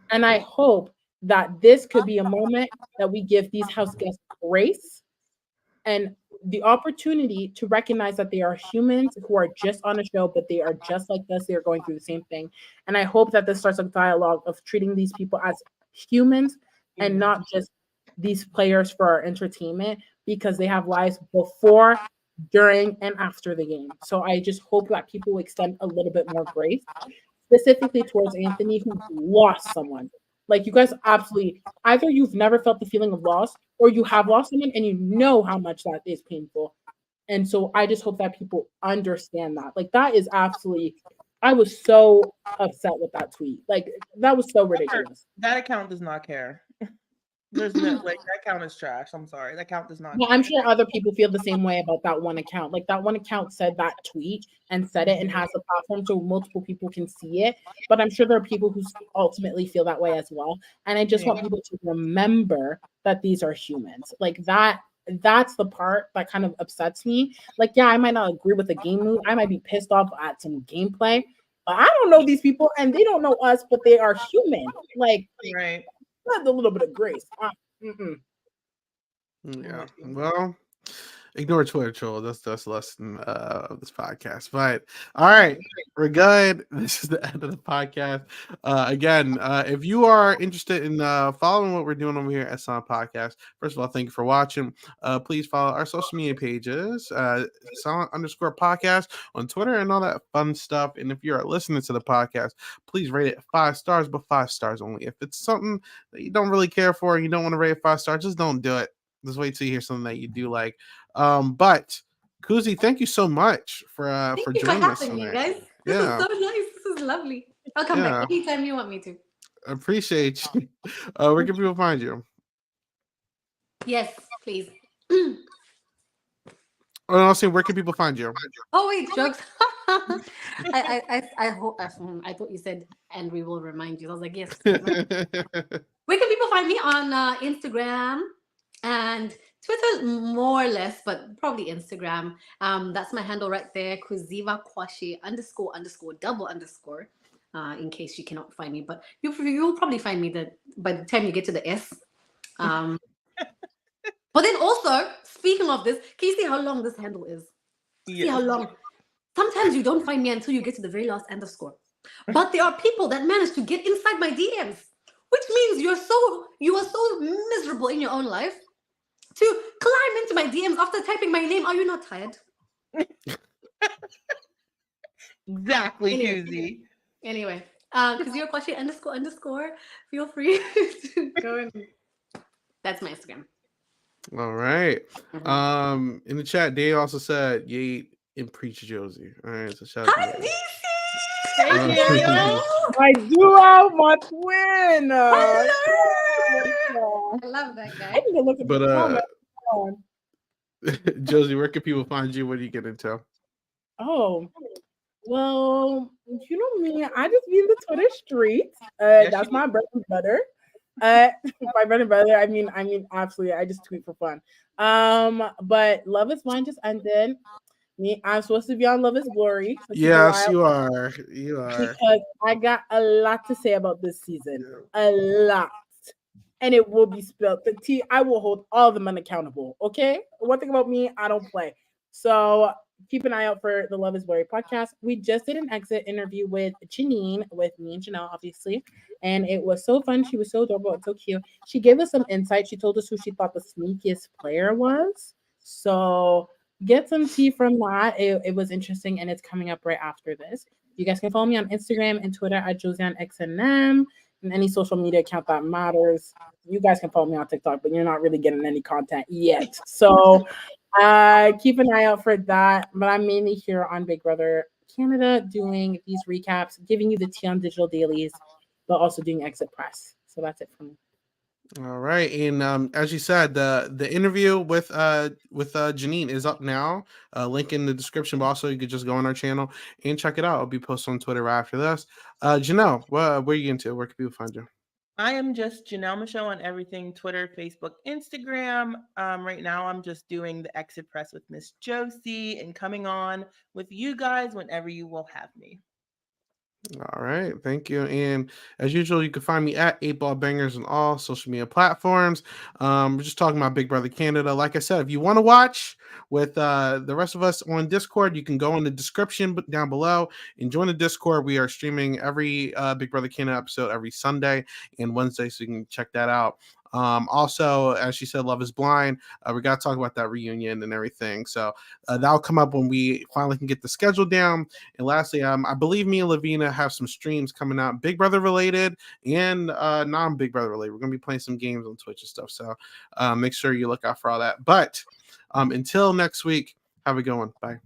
And I hope that this could be a moment that we give these house guests grace and the opportunity to recognize that they are humans who are just on a show, but they are just like us. They're going through the same thing. And I hope that this starts a dialogue of treating these people as humans and not just these players for our entertainment, because they have lives before, during, and after the game. So I just hope that people will extend a little bit more grace, specifically towards Anthony, who lost someone. Like, you guys absolutely, either you've never felt the feeling of loss, or you have lost someone and you know how much that is painful. And so I just hope that people understand that. Like, that is absolutely, I was so upset with that tweet. Like, that was so ridiculous. That account does not care. There's no, like, that account is trash. I'm sorry. That account does not Well, I'm sure other people feel the same way about that one account. Like, that one account said that tweet and said it and has a platform so multiple people can see it. But I'm sure there are people who ultimately feel that way as well. And I just want people to remember that these are humans. Like, that's the part that kind of upsets me. Like, yeah, I might not agree with the game move. I might be pissed off at some gameplay. But I don't know these people and they don't know us, but they are human. Like, right. With a little bit of grace. Yeah. Well, ignore Twitter troll. That's less than of this podcast. But all right, we're good. This is the end of the podcast. Again, if you are interested in following what we're doing over here at Sound Podcast, first of all, thank you for watching. Please follow our social media pages, Sound_podcast on Twitter and all that fun stuff. And if you're listening to the podcast, please rate it 5 stars, but 5 stars only. If it's something that you don't really care for, and you don't want to rate it 5 stars, just don't do it. Just wait till you hear something that you do like. But Kuzi, thank you so much for joining us tonight. Me, guys. This is so nice. This is lovely. I'll come back anytime you want me to. Appreciate you. Where can people find you? Yes, please. I'll say, where can people find you? Oh wait, jokes. I hope. I thought you said, and we will remind you. I was like, yes. Where can people find me on Instagram and Twitter, more or less, but probably Instagram. That's my handle right there, Kuziva Kwashi ____ in case you cannot find me. But you'll probably find me by the time you get to the S. But then also, speaking of this, can you see how long this handle is? Yes. See how long? Sometimes you don't find me until you get to the very last underscore. But there are people that manage to get inside my DMs, which means you are so miserable in your own life to climb into my DMs after typing my name. Are you not tired? Exactly, Anyway. Susie. Anyway, because you're Kwashi __, feel free to go and that's my Instagram. All right. Mhm. In the chat, Dave also said Yate and Preach Josie. All right, so shout out Hi, to DC! Dave. Thank Uh, you. I do have my twin. Hello! I love that I guy. need to look at But the comment. Josie, where can people find you? What do you get into? Oh, well, you know me. I just be in the Twitter streets. Yes, That's you my bread and butter. My bread and butter. I mean, absolutely. I just tweet for fun. But Love is Blind just ended. I'm supposed to be on Love is Glory. So keep an eye Yes, out you are. You are. because I got a lot to say about this season. A lot. And it will be spilled. The tea, I will hold all of them unaccountable. Okay. One thing about me, I don't play. So keep an eye out for the Love is Blurry podcast. We just did an exit interview with Janine, with me and Janelle, obviously. And it was so fun. She was so adorable and so cute. She gave us some insight. She told us who she thought the sneakiest player was. So get some tea from that. It was interesting, and it's coming up right after this. You guys can follow me on Instagram and Twitter at JosianeXNM and any social media account that matters. You guys can follow me on TikTok, but you're not really getting any content yet. So keep an eye out for that. But I'm mainly here on Big Brother Canada doing these recaps, giving you the tea on digital dailies, but also doing exit press. So that's it for me. All right, and as you said, the interview with Janine is up now. Link in the description, but also you could just go on our channel and check it out. It'll be posted on Twitter right after this. Janelle, where are you into? Where can people find you? I am just Janelle Michelle on everything: Twitter, Facebook, Instagram. Right now, I'm just doing the exit press with Miss Josie and coming on with you guys whenever you will have me. All right, thank you. And as usual, you can find me at 8Ball Bangers on all social media platforms. We're just talking about Big Brother Canada. Like I said, if you want to watch with the rest of us on Discord, you can go in the description down below and join the Discord. We are streaming every Big Brother Canada episode every Sunday and Wednesday, so you can check that out. Also, as she said, Love is Blind. We got to talk about that reunion and everything. So that'll come up when we finally can get the schedule down. And lastly, I believe me and Lavina have some streams coming out, Big Brother related and non-Big Brother related. We're going to be playing some games on Twitch and stuff. So make sure you look out for all that. But until next week, have a good one. Bye.